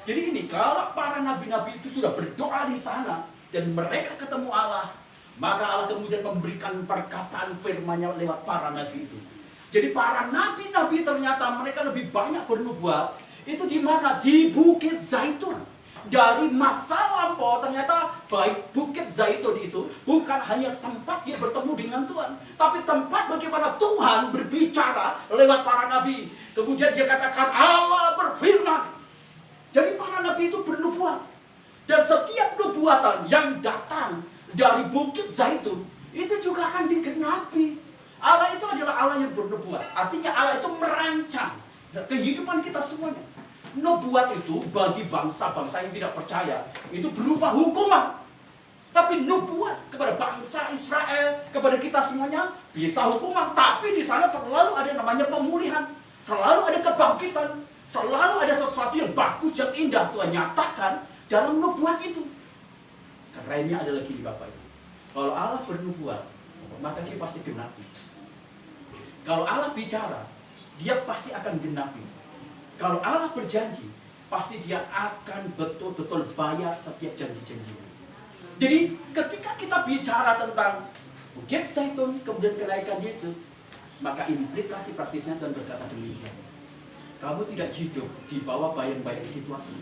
jadi ini, kalau para nabi-nabi itu sudah berdoa di sana dan mereka ketemu Allah, maka Allah kemudian memberikan perkataan firman-Nya lewat para nabi itu. Jadi para nabi-nabi ternyata mereka lebih banyak bernubuat. Itu di mana? Di Bukit Zaitun. Dari masa lampau ternyata baik Bukit Zaitun itu bukan hanya tempat dia bertemu dengan Tuhan, tapi tempat bagaimana Tuhan berbicara lewat para nabi. Kemudian dia katakan Allah berfirman. Jadi para nabi itu bernubuat. Dan setiap nubuatan yang datang dari Bukit Zaitun itu juga akan digenapi. Allah itu adalah Allah yang bernubuat. Artinya Allah itu merancang Kehidupan kita semuanya. Nubuat itu bagi bangsa-bangsa yang tidak percaya itu berupa hukuman. Tapi nubuat kepada bangsa Israel, kepada kita semuanya bisa hukuman. Tapi di sana selalu ada namanya pemulihan, selalu ada kebangkitan, selalu ada sesuatu yang bagus, yang indah Tuhan nyatakan dalam nubuat itu. Kerennya adalah gini Bapak Ibu. Kalau Allah bernubuat, maka dia pasti genapi. Kalau Allah bicara, dia pasti akan genapi. Kalau Allah berjanji, pasti dia akan betul-betul bayar setiap janji-janjinya. Jadi ketika kita bicara tentang Bukit Zaitun, kemudian kenaikan Yesus, maka implikasi praktisnya Tuhan berkata demikian. Kamu tidak hidup di bawah bayang-bayang situasi.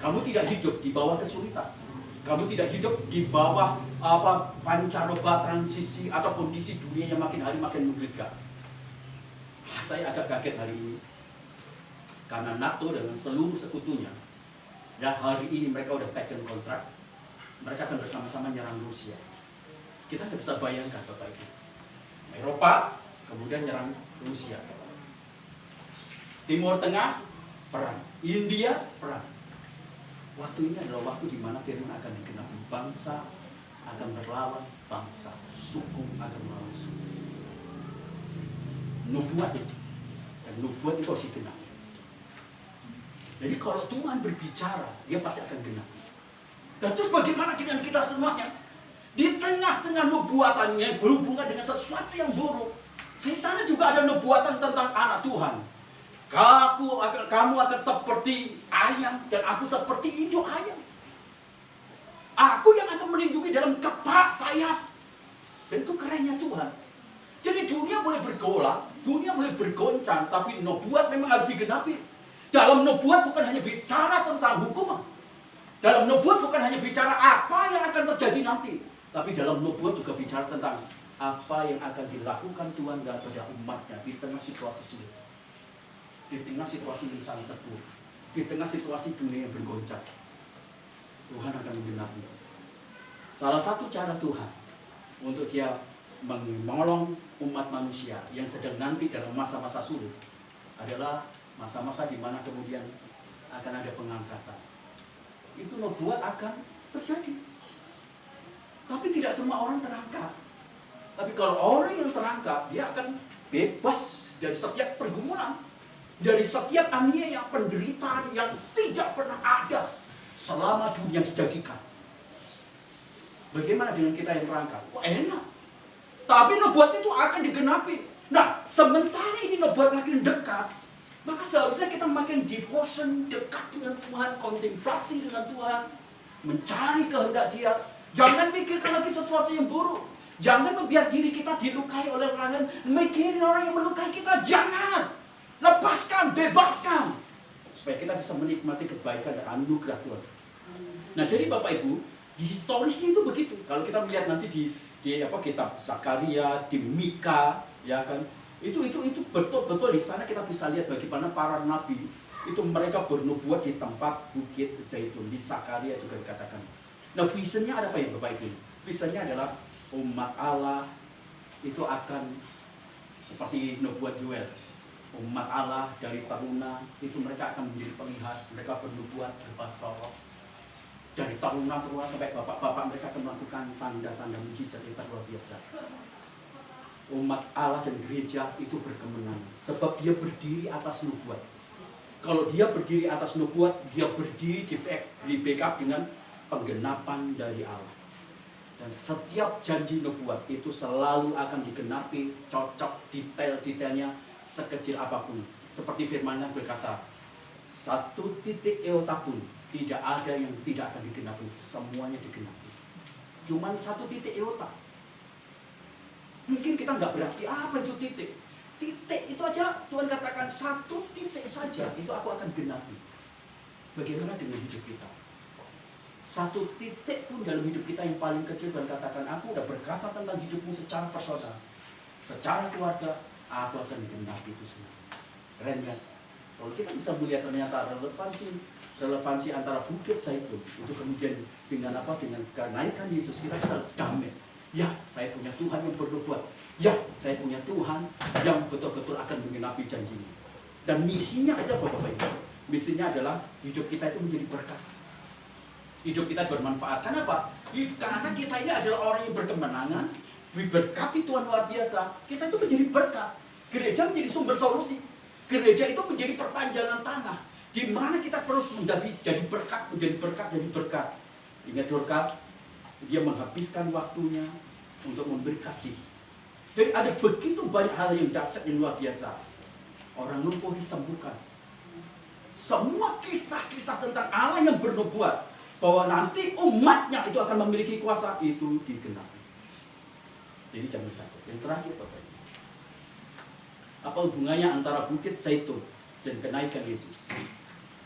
Kamu tidak hidup di bawah kesulitan. Kamu tidak hidup di bawah pancaroba transisi atau kondisi dunia yang makin hari makin menggeligar. Saya agak kaget hari ini. Karena NATO dengan seluruh sekutunya, ya hari ini mereka udah taken kontrak, mereka akan bersama-sama nyerang Rusia. Kita nggak bisa bayangkan Bapak Ibu. Eropa kemudian nyerang Rusia. Timur Tengah perang, India perang. Waktu ini adalah waktu di mana firman akan digenapi. Bangsa akan berlawan bangsa, suku akan melawan suku. Nubuat itu, dan nubuat itu harus digenapi. Jadi kalau Tuhan berbicara, dia pasti akan genapi. Dan terus bagaimana dengan kita semuanya? Di tengah-tengah nubuatannya berhubungan dengan sesuatu yang buruk. Di sana juga ada nubuatan tentang anak Tuhan. Kamu akan seperti ayam dan aku seperti induk ayam. Aku yang akan melindungi dalam kepak sayap. Dan itu kerennya Tuhan. Jadi dunia boleh bergolak, dunia boleh bergoncang, tapi nubuat memang harus digenapi. Dalam nubuat bukan hanya bicara tentang hukuman. Dalam nubuat bukan hanya bicara apa yang akan terjadi nanti. Tapi dalam nubuat juga bicara tentang apa yang akan dilakukan Tuhan pada umatnya di tengah situasi sulit. Di tengah situasi yang sangat terpuruk. Di tengah situasi dunia yang bergoncang. Tuhan akan menggenapi. Salah satu cara Tuhan untuk dia menolong umat manusia yang sedang nanti dalam masa-masa sulit adalah masa-masa di mana kemudian akan ada pengangkatan. Itu nubuat akan terjadi. Tapi tidak semua orang terangkat. Tapi kalau orang yang terangkat, dia akan bebas dari setiap pergumulan, dari setiap aniaya, penderitaan yang tidak pernah ada selama dunia dijadikan. Bagaimana dengan kita yang terangkat? Wah, enak. Tapi nubuat itu akan digenapi. Nah, sementara ini nubuat makin dekat, maka seharusnya kita makin devotion, dekat dengan Tuhan, kontemplasi dengan Tuhan, mencari kehendak Dia. Jangan pikirkan lagi sesuatu yang buruk. Jangan membiarkan diri kita dilukai oleh orang lain. Mikirin orang yang melukai kita. Jangan. Lepaskan, bebaskan. Supaya kita bisa menikmati kebaikan dan anugerah Tuhan. Nah, jadi Bapak Ibu, di historisnya itu begitu. Kalau kita melihat nanti di kitab Zakaria, di Mika, ya kan? Itu betul-betul di sana kita bisa lihat bagaimana para nabi itu mereka bernubuat di tempat Bukit Zaitun. Di Zakaria juga dikatakan. Nah, visionnya ada apa ya Bapak Ibu? Visionnya adalah umat Allah itu akan seperti nubuat Joel. Umat Allah dari taruna itu mereka akan menjadi pelihat, mereka bernubuat berupa sorok. Dari taruna tua sampai bapak-bapak mereka akan melakukan tanda-tanda mujizat yang luar biasa. Umat Allah dan gereja itu berkemenangan sebab dia berdiri atas nubuat. Kalau dia berdiri atas nubuat, dia berdiri di backup dengan penggenapan dari Allah. Dan setiap janji nubuat itu selalu akan digenapi, cocok detail-detailnya sekecil apapun. Seperti firman-Nya berkata, 1 titik iota pun tidak ada yang tidak akan digenapi, semuanya digenapi. Cuman 1 titik iota. Mungkin kita nggak berarti apa itu titik. Titik itu aja Tuhan katakan 1 titik saja itu aku akan genapi. Bagaimana dengan hidup kita? 1 titik pun dalam hidup kita yang paling kecil Tuhan katakan, aku udah berkata tentang hidupmu secara personal, secara keluarga, aku akan genapi itu semua. Keren kan? Kalau kita bisa melihat ternyata relevansi antara Bukit Zaitun itu kemudian dengan kenaikan Yesus, kita bisa damai. Ya, saya punya Tuhan yang bernubuat. Ya, saya punya Tuhan yang betul-betul akan menggenapi janjinya. Dan misinya ada apa Bapak Ibu? Misinya adalah hidup kita itu menjadi berkat. Hidup kita bermanfaat. Kenapa? Karena kita ini adalah orang yang berkemenangan, diberkati Tuhan luar biasa. Kita itu menjadi berkat. Gereja menjadi sumber solusi. Gereja itu menjadi perpanjangan tanah, di mana kita terus jadi berkat, menjadi berkat, jadi berkat. Ingat Dorcas, dia menghabiskan waktunya untuk memberkati. Jadi ada begitu banyak hal yang dahsyat yang luar biasa. Orang lumpuh disembuhkan. Semua kisah-kisah tentang Allah yang bernubuat bahwa nanti umatnya itu akan memiliki kuasa, itu digenapi. Jadi jangan takut. Yang terakhir Bapak Ibu, apa hubungannya antara Bukit Zaitun dan kenaikan Yesus?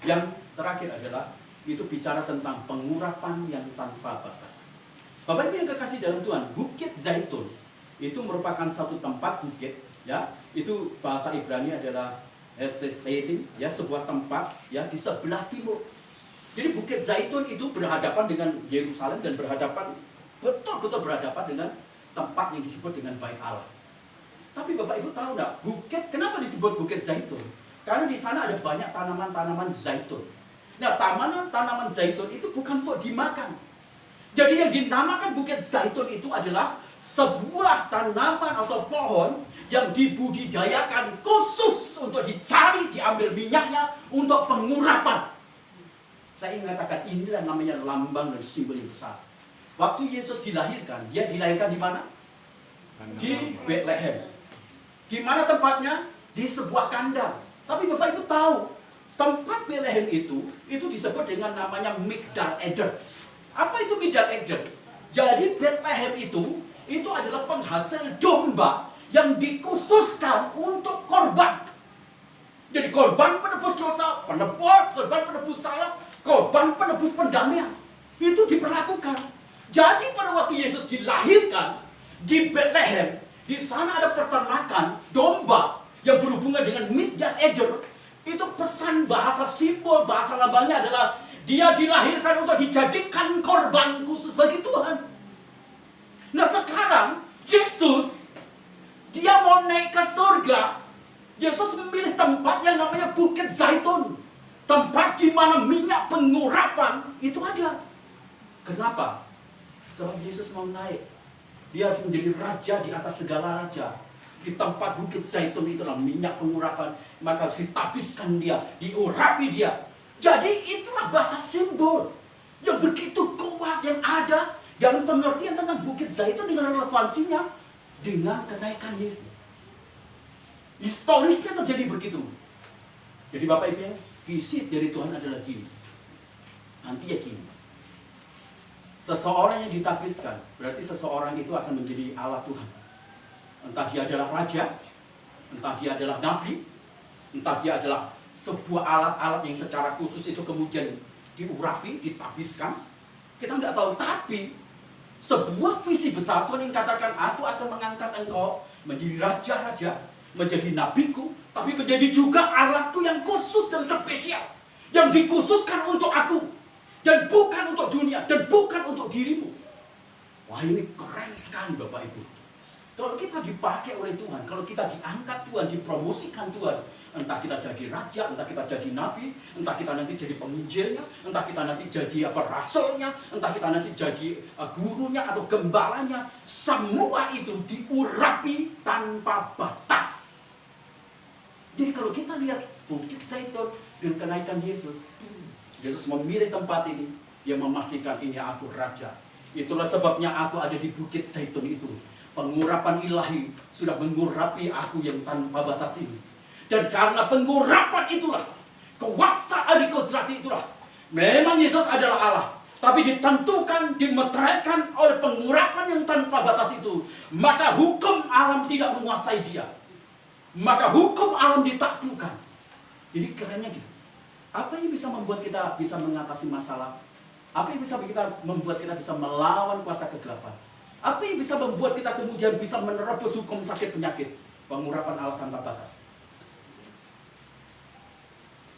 Yang terakhir adalah itu bicara tentang pengurapan yang tanpa batas. Bapak Ibu yang kekasih dalam Tuhan, Bukit Zaitun itu merupakan satu tempat bukit, ya. Itu bahasa Ibrani adalah Zaitin, ya, sebuah tempat ya di sebelah timur. Jadi Bukit Zaitun itu berhadapan dengan Yerusalem dan betul-betul berhadapan dengan tempat yang disebut dengan Bait Allah. Tapi Bapak Ibu tahu nggak, kenapa disebut Bukit Zaitun? Karena di sana ada banyak tanaman-tanaman zaitun. Nah, tanaman zaitun itu bukan untuk dimakan. Jadi yang dinamakan Bukit Zaitun itu adalah sebuah tanaman atau pohon yang dibudidayakan khusus untuk dicari, diambil minyaknya untuk pengurapan. Saya ingin mengatakan inilah namanya lambang dan simbol yang besar. Waktu Yesus dilahirkan, dia dilahirkan di mana? Di Bethlehem. Di mana tempatnya? Di sebuah kandang. Tapi Bapak Ibu tahu, tempat Bethlehem itu disebut dengan namanya Migdal Eder. Apa itu Migdal Eder? Jadi Bethlehem itu adalah penghasil domba yang dikhususkan untuk korban. Jadi korban penebus dosa, korban penebus salah, korban penebus pendamaian. Itu diperlakukan. Jadi pada waktu Yesus dilahirkan di Bethlehem, di sana ada peternakan domba yang berhubungan dengan Migdal Eder. Itu pesan bahasa simbol, bahasa lambangnya adalah dia dilahirkan untuk dijadikan korban khusus bagi Tuhan. Nah sekarang Yesus, dia mau naik ke surga. Yesus memilih tempat yang namanya Bukit Zaitun. Tempat di mana minyak pengurapan itu ada. Kenapa? Sebab Yesus mau naik. Dia harus menjadi raja di atas segala raja. Di tempat Bukit Zaitun itulah minyak pengurapan. Maka harus ditabiskan dia, diurapi dia. Jadi itulah bahasa simbol yang begitu kuat yang ada dalam pengertian tentang Bukit Zaitun dengan relevansinya dengan kenaikan Yesus. Historisnya terjadi begitu. Jadi Bapak Ibu, visi dari Tuhan adalah gini. Nanti ya gini. Seseorang yang ditabiskan, berarti seseorang itu akan menjadi Allah Tuhan. Entah dia adalah raja, entah dia adalah nabi, entah dia adalah sebuah alat-alat yang secara khusus itu kemudian diurapi, ditabiskan. Kita nggak tahu, tapi sebuah visi besar Tuhan yang katakan, aku akan mengangkat engkau menjadi raja-raja, menjadi nabiku, tapi menjadi juga alatku yang khusus dan spesial, yang dikhususkan untuk aku, dan bukan untuk dunia, dan bukan untuk dirimu. Wah, ini keren sekali Bapak Ibu. Kalau kita dipakai oleh Tuhan, kalau kita diangkat Tuhan, dipromosikan Tuhan, entah kita jadi raja, entah kita jadi nabi, entah kita nanti jadi penginjilnya, entah kita nanti jadi rasulnya, entah kita nanti jadi gurunya atau gembalanya, semua itu diurapi tanpa batas. Jadi kalau kita lihat Bukit Zaitun dan kenaikan Yesus, Yesus memilih tempat ini, dia memastikan ini aku raja. Itulah sebabnya aku ada di Bukit Zaitun itu. Pengurapan ilahi sudah mengurapi aku yang tanpa batas ini. Dan karena pengurapan itulah, kuasa adikodrati itulah, memang Yesus adalah Allah, tapi ditentukan, dimeteraikan oleh pengurapan yang tanpa batas itu, maka hukum alam tidak menguasai dia. Maka hukum alam ditaklukkan. Jadi kerennya gitu. Apa yang bisa membuat kita bisa mengatasi masalah? Apa yang bisa membuat kita bisa melawan kuasa kegelapan? Apa yang bisa membuat kita kemudian bisa menerobos hukum sakit penyakit? Pengurapan Allah tanpa batas.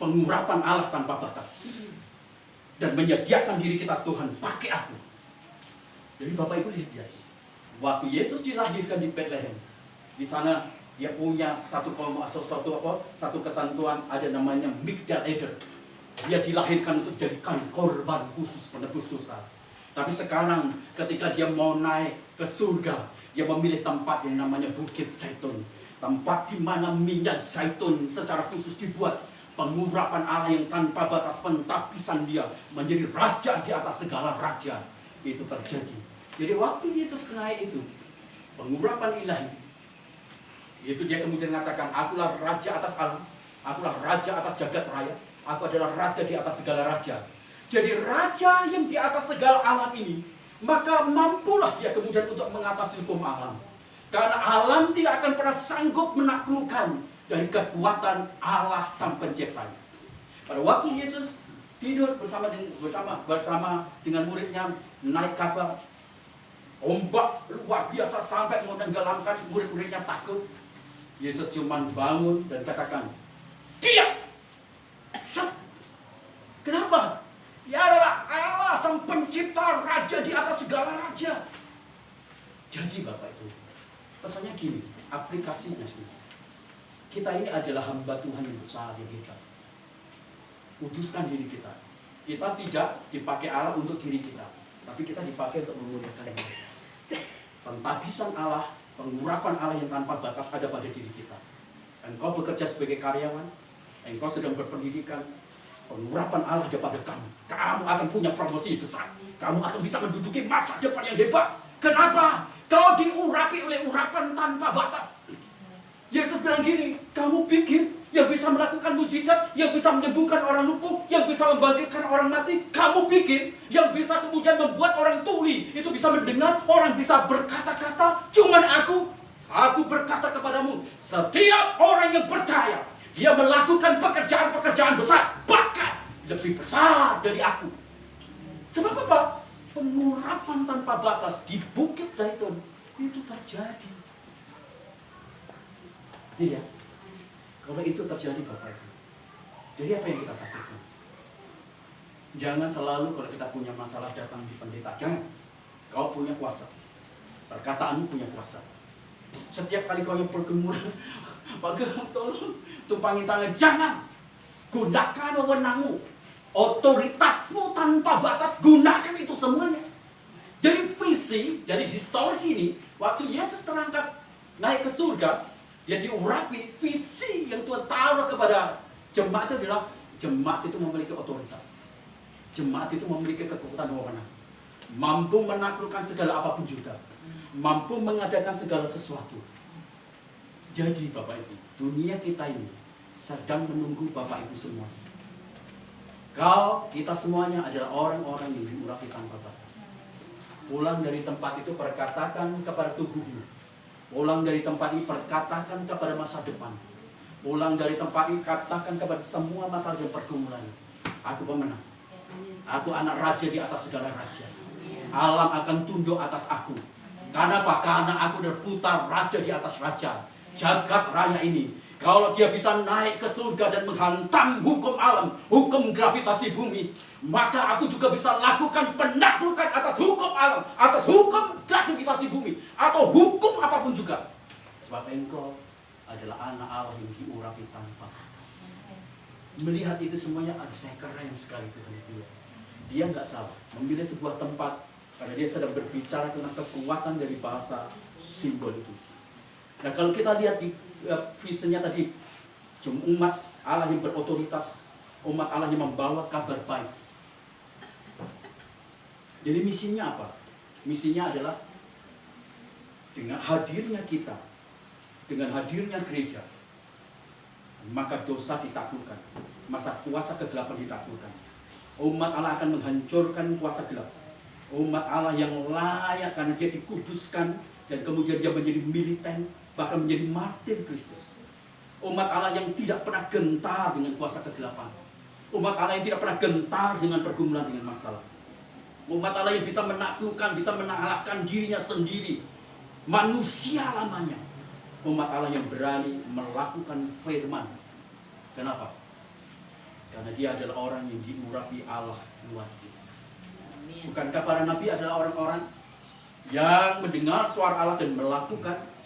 Pengurapan Allah tanpa batas. Dan menyediakan diri kita, Tuhan pakai aku. Jadi Bapak Ibu lihat ya, waktu Yesus dilahirkan di Bethlehem, di sana dia punya satu ketentuan, ada namanya Migdal Eder. Dia dilahirkan untuk dijadikan korban khusus penebus dosa. Tapi sekarang ketika dia mau naik ke surga, dia memilih tempat yang namanya Bukit Zaitun. Tempat di mana minyak zaitun secara khusus dibuat. Pengurapan Allah yang tanpa batas, pentapisan dia menjadi raja di atas segala raja. Itu terjadi. Jadi waktu Yesus naik itu, pengurapan ilahi, itu dia kemudian mengatakan, akulah raja atas alam, akulah raja atas jagat raya, aku adalah raja di atas segala raja. Jadi raja yang di atas segala alam ini, maka mampulah dia kemudian untuk mengatasi hukum alam. Karena alam tidak akan pernah sanggup menaklukkan dari kekuatan Allah Sang Penciptanya. Pada waktu Yesus tidur bersama dengan muridnya naik kapal, ombak luar biasa sampai menenggelamkan, murid-muridnya takut. Yesus cuma bangun dan katakan, diam! Kenapa? Dia adalah Allah Sang Pencipta, Raja di atas segala raja. Jadi Bapak Ibu, pesannya gini, aplikasinya sih. Kita ini adalah hamba Tuhan yang besar yang hebat. Kuduskan diri kita. Kita tidak dipakai Allah untuk diri kita, tapi kita dipakai untuk memuliakan Dia. Pentabisan Allah, pengurapan Allah yang tanpa batas ada pada diri kita. Engkau bekerja sebagai karyawan, engkau sedang berpendidikan, pengurapan Allah ada pada kamu. Kamu akan punya promosi besar. Kamu akan bisa menduduki masa depan yang hebat. Kenapa? Kau diurapi oleh urapan tanpa batas. Yesus bilang gini, kamu pikir yang bisa melakukan mujizat, yang bisa menyembuhkan orang lumpuh, yang bisa membangkitkan orang mati, kamu pikir yang bisa kemudian membuat orang tuli itu bisa mendengar, orang bisa berkata-kata, cuman aku berkata kepadamu, setiap orang yang percaya, dia melakukan pekerjaan-pekerjaan besar, bahkan lebih besar dari aku. Sebab apa? Pengurapan tanpa batas di Bukit Zaitun itu terjadi. Iya. Kalau itu terjadi Bapak Ibu, jadi apa yang kita takutkan? Jangan selalu kalau kita punya masalah datang di pendeta. Jangan. Kau punya kuasa. Perkataanmu punya kuasa. Setiap kali kau yang pergumulan, Pak, tolong tumpangi tangan. Jangan. Gunakan wewenangmu. Otoritasmu tanpa batas. Gunakan itu semuanya. Jadi visi dari distorsi ini, waktu Yesus terangkat naik ke surga, dia diurapi, visi yang Tuhan taruh kepada jemaat itu adalah jemaat itu memiliki otoritas. Jemaat itu memiliki kekuatan wewenang. Mampu menaklukkan segala apapun juga. Mampu mengadakan segala sesuatu. Jadi Bapak Ibu, dunia kita ini sedang menunggu Bapak Ibu semua. Kita semuanya adalah orang-orang yang diurapi tanpa batas. Pulang dari tempat itu perkatakan kepada tubuhmu. Pulang dari tempat ini perkatakan kepada masa depan. Pulang dari tempat ini katakan kepada semua masalah dan pergumulan. Aku pemenang. Aku anak raja di atas segala raja. Alam akan tunduk atas aku. Karena apa? Karena aku berputar raja di atas raja. Jagat raya ini, kalau dia bisa naik ke surga dan menghantam hukum alam, hukum gravitasi bumi, maka aku juga bisa lakukan penaklukan atas hukum alam, atas hukum gravitasi bumi, atau hukum apapun juga. Sebab engkau adalah anak Allah yang diurapi tanpa batas. Melihat itu semuanya, saya keren sekali Tuhan. Dia nggak salah memilih sebuah tempat karena dia sedang berbicara tentang kekuatan dari bahasa simbol itu. Nah kalau kita lihat di visinya tadi, umat Allah yang berotoritas, umat Allah yang membawa kabar baik. Jadi misinya apa? Misinya adalah dengan hadirnya kita, dengan hadirnya gereja, maka dosa ditaklukkan, masa kuasa kegelapan ditaklukkan. Umat Allah akan menghancurkan kuasa gelap. Umat Allah yang layak karena dia dikuduskan dan kemudian dia menjadi militan, bahkan menjadi martir Kristus. Umat Allah yang tidak pernah gentar dengan kuasa kegelapan. Umat Allah yang tidak pernah gentar dengan pergumulan, dengan masalah. Umat Allah yang bisa menaklukkan, bisa mengalahkan dirinya sendiri. Manusia lamanya. Umat Allah yang berani melakukan firman. Kenapa? Karena dia adalah orang yang diurapi Allah luar biasa. Bukankah para nabi adalah orang-orang yang mendengar suara Allah dan melakukan?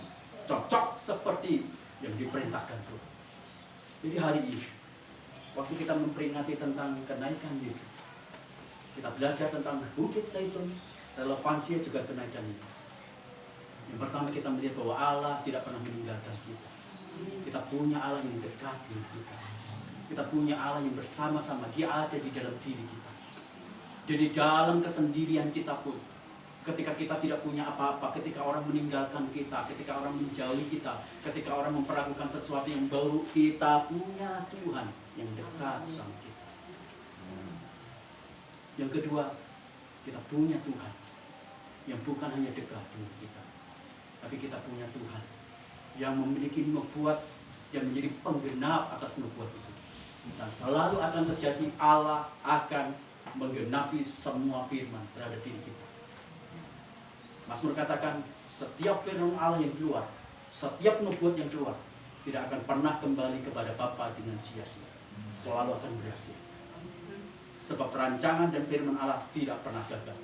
cocok seperti yang diperintahkan Tuhan. Jadi hari ini, waktu kita memperingati tentang kenaikan Yesus, kita belajar tentang Bukit Zaitun, relevansinya juga kenaikan Yesus. Yang pertama kita melihat bahwa Allah tidak pernah meninggalkan kita. Kita punya Allah yang dekat dengan kita. Kita punya Allah yang bersama-sama, Dia ada di dalam diri kita. Jadi dalam kesendirian kita pun, ketika kita tidak punya apa-apa, ketika orang meninggalkan kita, ketika orang menjauhi kita, ketika orang memperlakukan sesuatu yang baru, kita punya Tuhan yang dekat sama kita. Yang kedua, kita punya Tuhan yang bukan hanya dekat dengan kita, tapi kita punya Tuhan yang memiliki nubuat yang menjadi penggenap atas nubuat itu. Dan selalu akan terjadi, Allah akan menggenapi semua firman terhadap diri kita. Mazmur katakan, setiap firman Allah yang keluar, setiap nubuat yang keluar, tidak akan pernah kembali kepada Bapa dengan sia-sia. Selalu akan berhasil. Sebab perancangan dan firman Allah tidak pernah gagal.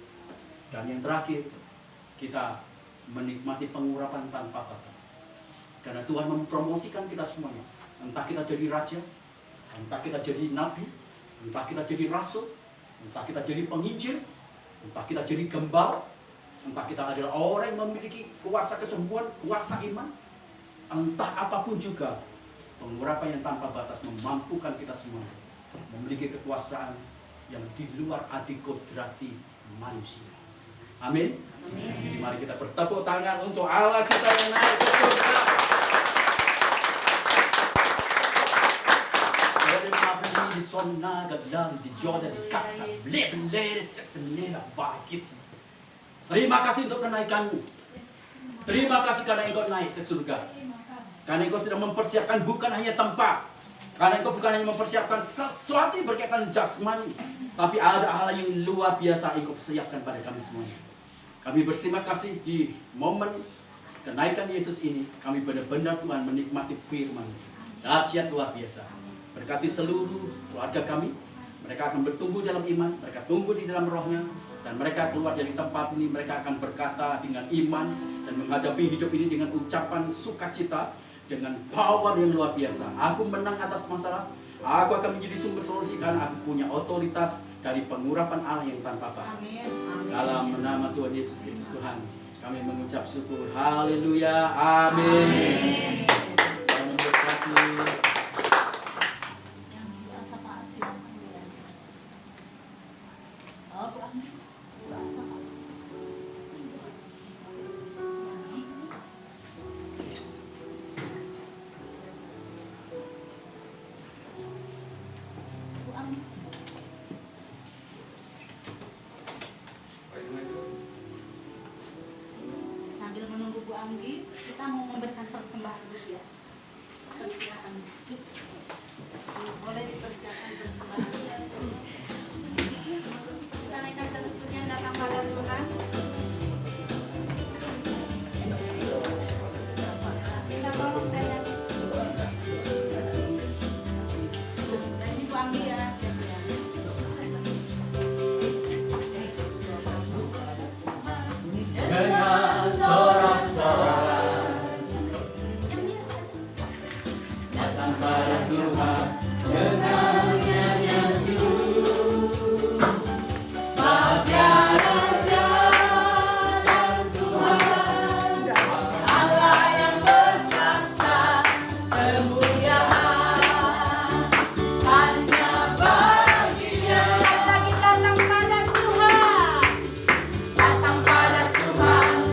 Dan yang terakhir, kita menikmati pengurapan tanpa batas. Karena Tuhan mempromosikan kita semuanya. Entah kita jadi raja, entah kita jadi nabi, entah kita jadi rasul, entah kita jadi penginjil, entah kita jadi gembala, entah kita adalah orang yang memiliki kuasa kesembuhan, kuasa iman, entah apapun juga, pengurapan yang tanpa batas memampukan kita semua memiliki kekuasaan yang di luar adikodrati manusia. Amin. Jadi mari kita bertepuk tangan untuk Allah kita yang naik ke surga. Di zona gadal di Jordan di kaksa lebenere sepenera baik. Terima kasih untuk kenaikanmu. Terima kasih karena engkau naik ke surga. Karena engkau sedang mempersiapkan bukan hanya tempat. Karena engkau bukan hanya mempersiapkan sesuatu yang berkaitan jasmani, tapi ada hal yang luar biasa engkau persiapkan pada kami semuanya. Kami berterima kasih di momen kenaikan Yesus ini. Kami benar-benar Tuhan menikmati firman. Dahsyat luar biasa. Berkati seluruh keluarga kami. Mereka akan bertumbuh dalam iman. Mereka tumbuh di dalam rohnya. Dan mereka keluar dari tempat ini. Mereka akan berkata dengan iman. Dan menghadapi hidup ini dengan ucapan sukacita. Dengan power yang luar biasa. Aku menang atas masalah. Aku akan menjadi sumber solusi. Karena aku punya otoritas dari pengurapan Allah yang tanpa batas. Dalam nama Tuhan Yesus Kristus Tuhan, kami mengucap syukur. Haleluya. Amin. Tuhan memberkati. Sambil menunggu Bu Anggi, kita mau memberikan persembahan dulu ya. Persilakan. Boleh dipersiapkan persembahan. Kita naikkan satu pujian datang pada Tuhan. Kita tolong tanya. Dan Ibu Anggi ya, siap ya. Dengan sorak-sorai datang pada Tuhan dengan nyanyian syukur. Sabda raja dan Tuhan, Allah yang berkuasa, kemuliaan hanya Bagi-Nya. Sekali lagi datang pada Tuhan. Datang pada Tuhan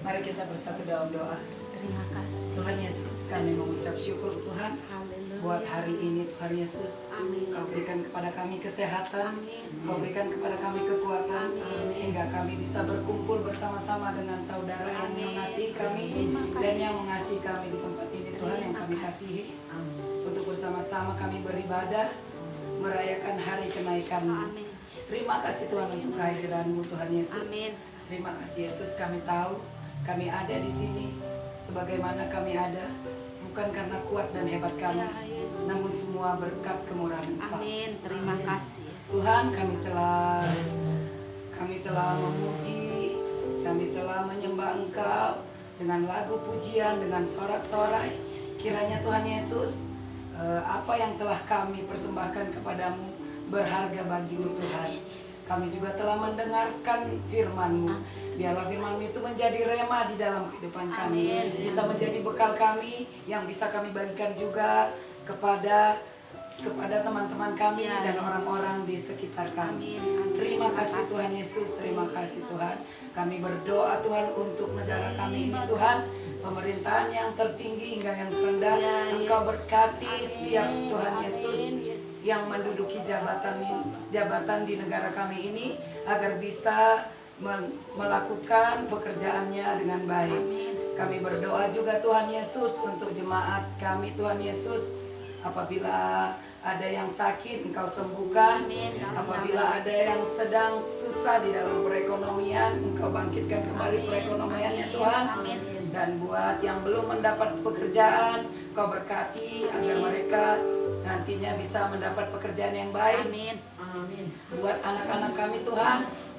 Mari kita bersatu dalam doa. Terima kasih. Tuhan Yesus, kami mengucap syukur Tuhan Haleluya. buat hari ini. Tuhan Yesus, Amin. Kau berikan kepada kami kesehatan, Amin. Kau berikan kepada kami kekuatan, Amin. hingga kami bisa berkumpul bersama-sama dengan saudara yang Amin. mengasihi kami Terima dan kasih. yang mengasihi kami di tempat ini. Tuhan yang kami kasihi, untuk bersama-sama kami beribadah, merayakan hari kenaikan-Mu. Amin. Terima kasih Tuhan untuk kehadiran-Mu, Tuhan Yesus. Amin. Terima kasih Yesus, kami tahu kami ada di sini sebagaimana kami ada bukan karena kuat dan hebat kami, Ya, Yesus. namun semua berkat kemurahan Engkau. Amin. Terima kasih Yesus. Tuhan, kami telah memuji, kami telah menyembah Engkau dengan lagu pujian, dengan sorak-sorai. Kiranya Tuhan Yesus, apa yang telah kami persembahkan kepadamu berharga bagimu Tuhan. Kami juga telah mendengarkan firman-Mu. Biarlah firman-Mu itu menjadi rema di dalam kehidupan kami. Amin. Bisa menjadi bekal kami yang bisa kami bagikan juga kepada teman-teman kami Ya, dan Yesus. orang-orang di sekitar kami. Amin. Terima kasih Tuhan Yesus, terima kasih Tuhan. Kami berdoa Tuhan untuk negara kami ini Tuhan. Pemerintahan yang tertinggi hingga yang terendah, Ya, Engkau Yesus. berkati Amin. setiap Tuhan Amin, Yesus Yesus. yang menduduki jabatan di negara kami ini agar bisa melakukan pekerjaannya dengan baik. Amin. Kami berdoa juga Tuhan Yesus untuk jemaat kami Tuhan Yesus. Apabila ada yang sakit, Engkau sembuhkan. Amin. Apabila ada yang sedang susah di dalam perekonomian, Engkau bangkitkan kembali perekonomiannya Tuhan. Amin. Dan buat yang belum mendapat pekerjaan, Engkau berkati agar mereka nantinya bisa mendapat pekerjaan yang baik. Amin. Buat anak-anak kami Tuhan,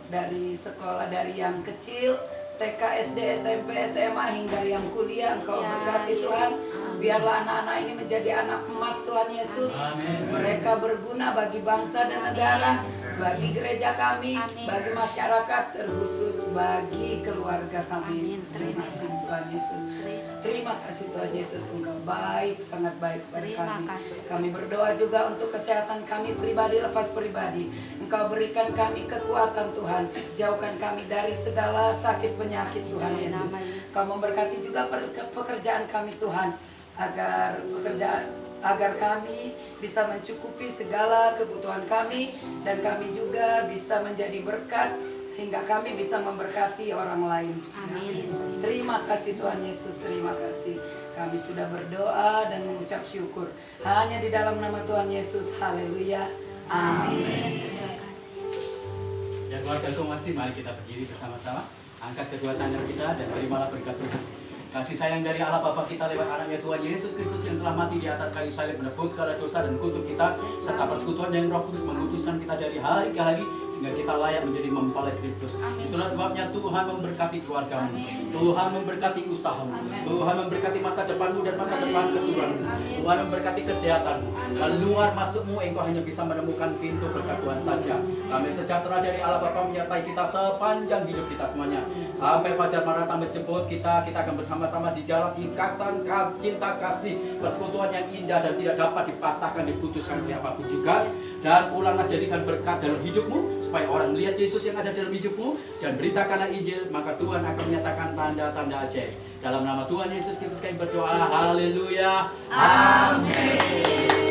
dari sekolah dari yang kecil, TK, SD, SMP, SMA hingga yang kuliah, Engkau Ya, berkati Yesus. Tuhan. Biarlah anak-anak ini menjadi anak emas Tuhan Yesus. Mereka berguna bagi bangsa dan negara, bagi gereja kami, Amin. bagi masyarakat, terkhusus bagi keluarga kami. Amin. Terima kasih Tuhan Yesus. Terima kasih Tuhan Yesus, Engkau baik, sangat baik kepada Terima kami. kasih. Kami berdoa juga untuk kesehatan kami pribadi lepas pribadi. Engkau berikan kami kekuatan Tuhan. Jauhkan kami dari segala sakit penyakit Tuhan Yesus. Kau memberkati juga pekerjaan kami Tuhan. Agar kami bisa mencukupi segala kebutuhan kami. Dan kami juga bisa menjadi berkat hingga kami bisa memberkati orang lain. Amin. Terima kasih Tuhan Yesus, terima kasih. Kami sudah berdoa dan mengucap syukur hanya di dalam nama Tuhan Yesus. Haleluya. Amin. Terima kasih Yesus. Ya keluarga masih, mari kita berdiri bersama-sama. Angkat kedua tangan kita dan terimalah berkat Tuhan. Kasih sayang dari Allah Bapa kita lewat anaknya Tuhan Yesus Kristus yang telah mati di atas kayu salib menebus segala dosa dan kutuk kita, serta persekutuan yang Roh Kudus mengutuskan kita dari hari ke hari sehingga kita layak menjadi mempelai Kristus. Itulah sebabnya Tuhan memberkati keluargamu, Tuhan memberkati usahamu, Tuhan memberkati masa depanmu dan masa depan keturunanmu, Tuhan memberkati kesehatanmu. Keluar masukmu engkau hanya bisa menemukan pintu berkat Tuhan saja. Kami sejahtera dari Allah Bapa menyertai kita sepanjang hidup kita semuanya. Sampai fajar Maranatha menjemput kita akan bersama-sama di dalam ikatan cinta kasih, persekutuan yang indah dan tidak dapat dipatahkan, diputuskan oleh apapun juga. Dan pulanglah jadikan berkat dalam hidupmu supaya orang melihat Yesus yang ada dalam hidupmu dan beritakanlah Injil, maka Tuhan akan menyatakan tanda-tanda ajaib. Dalam nama Tuhan Yesus Kristus kami berdoa. Haleluya. Amin.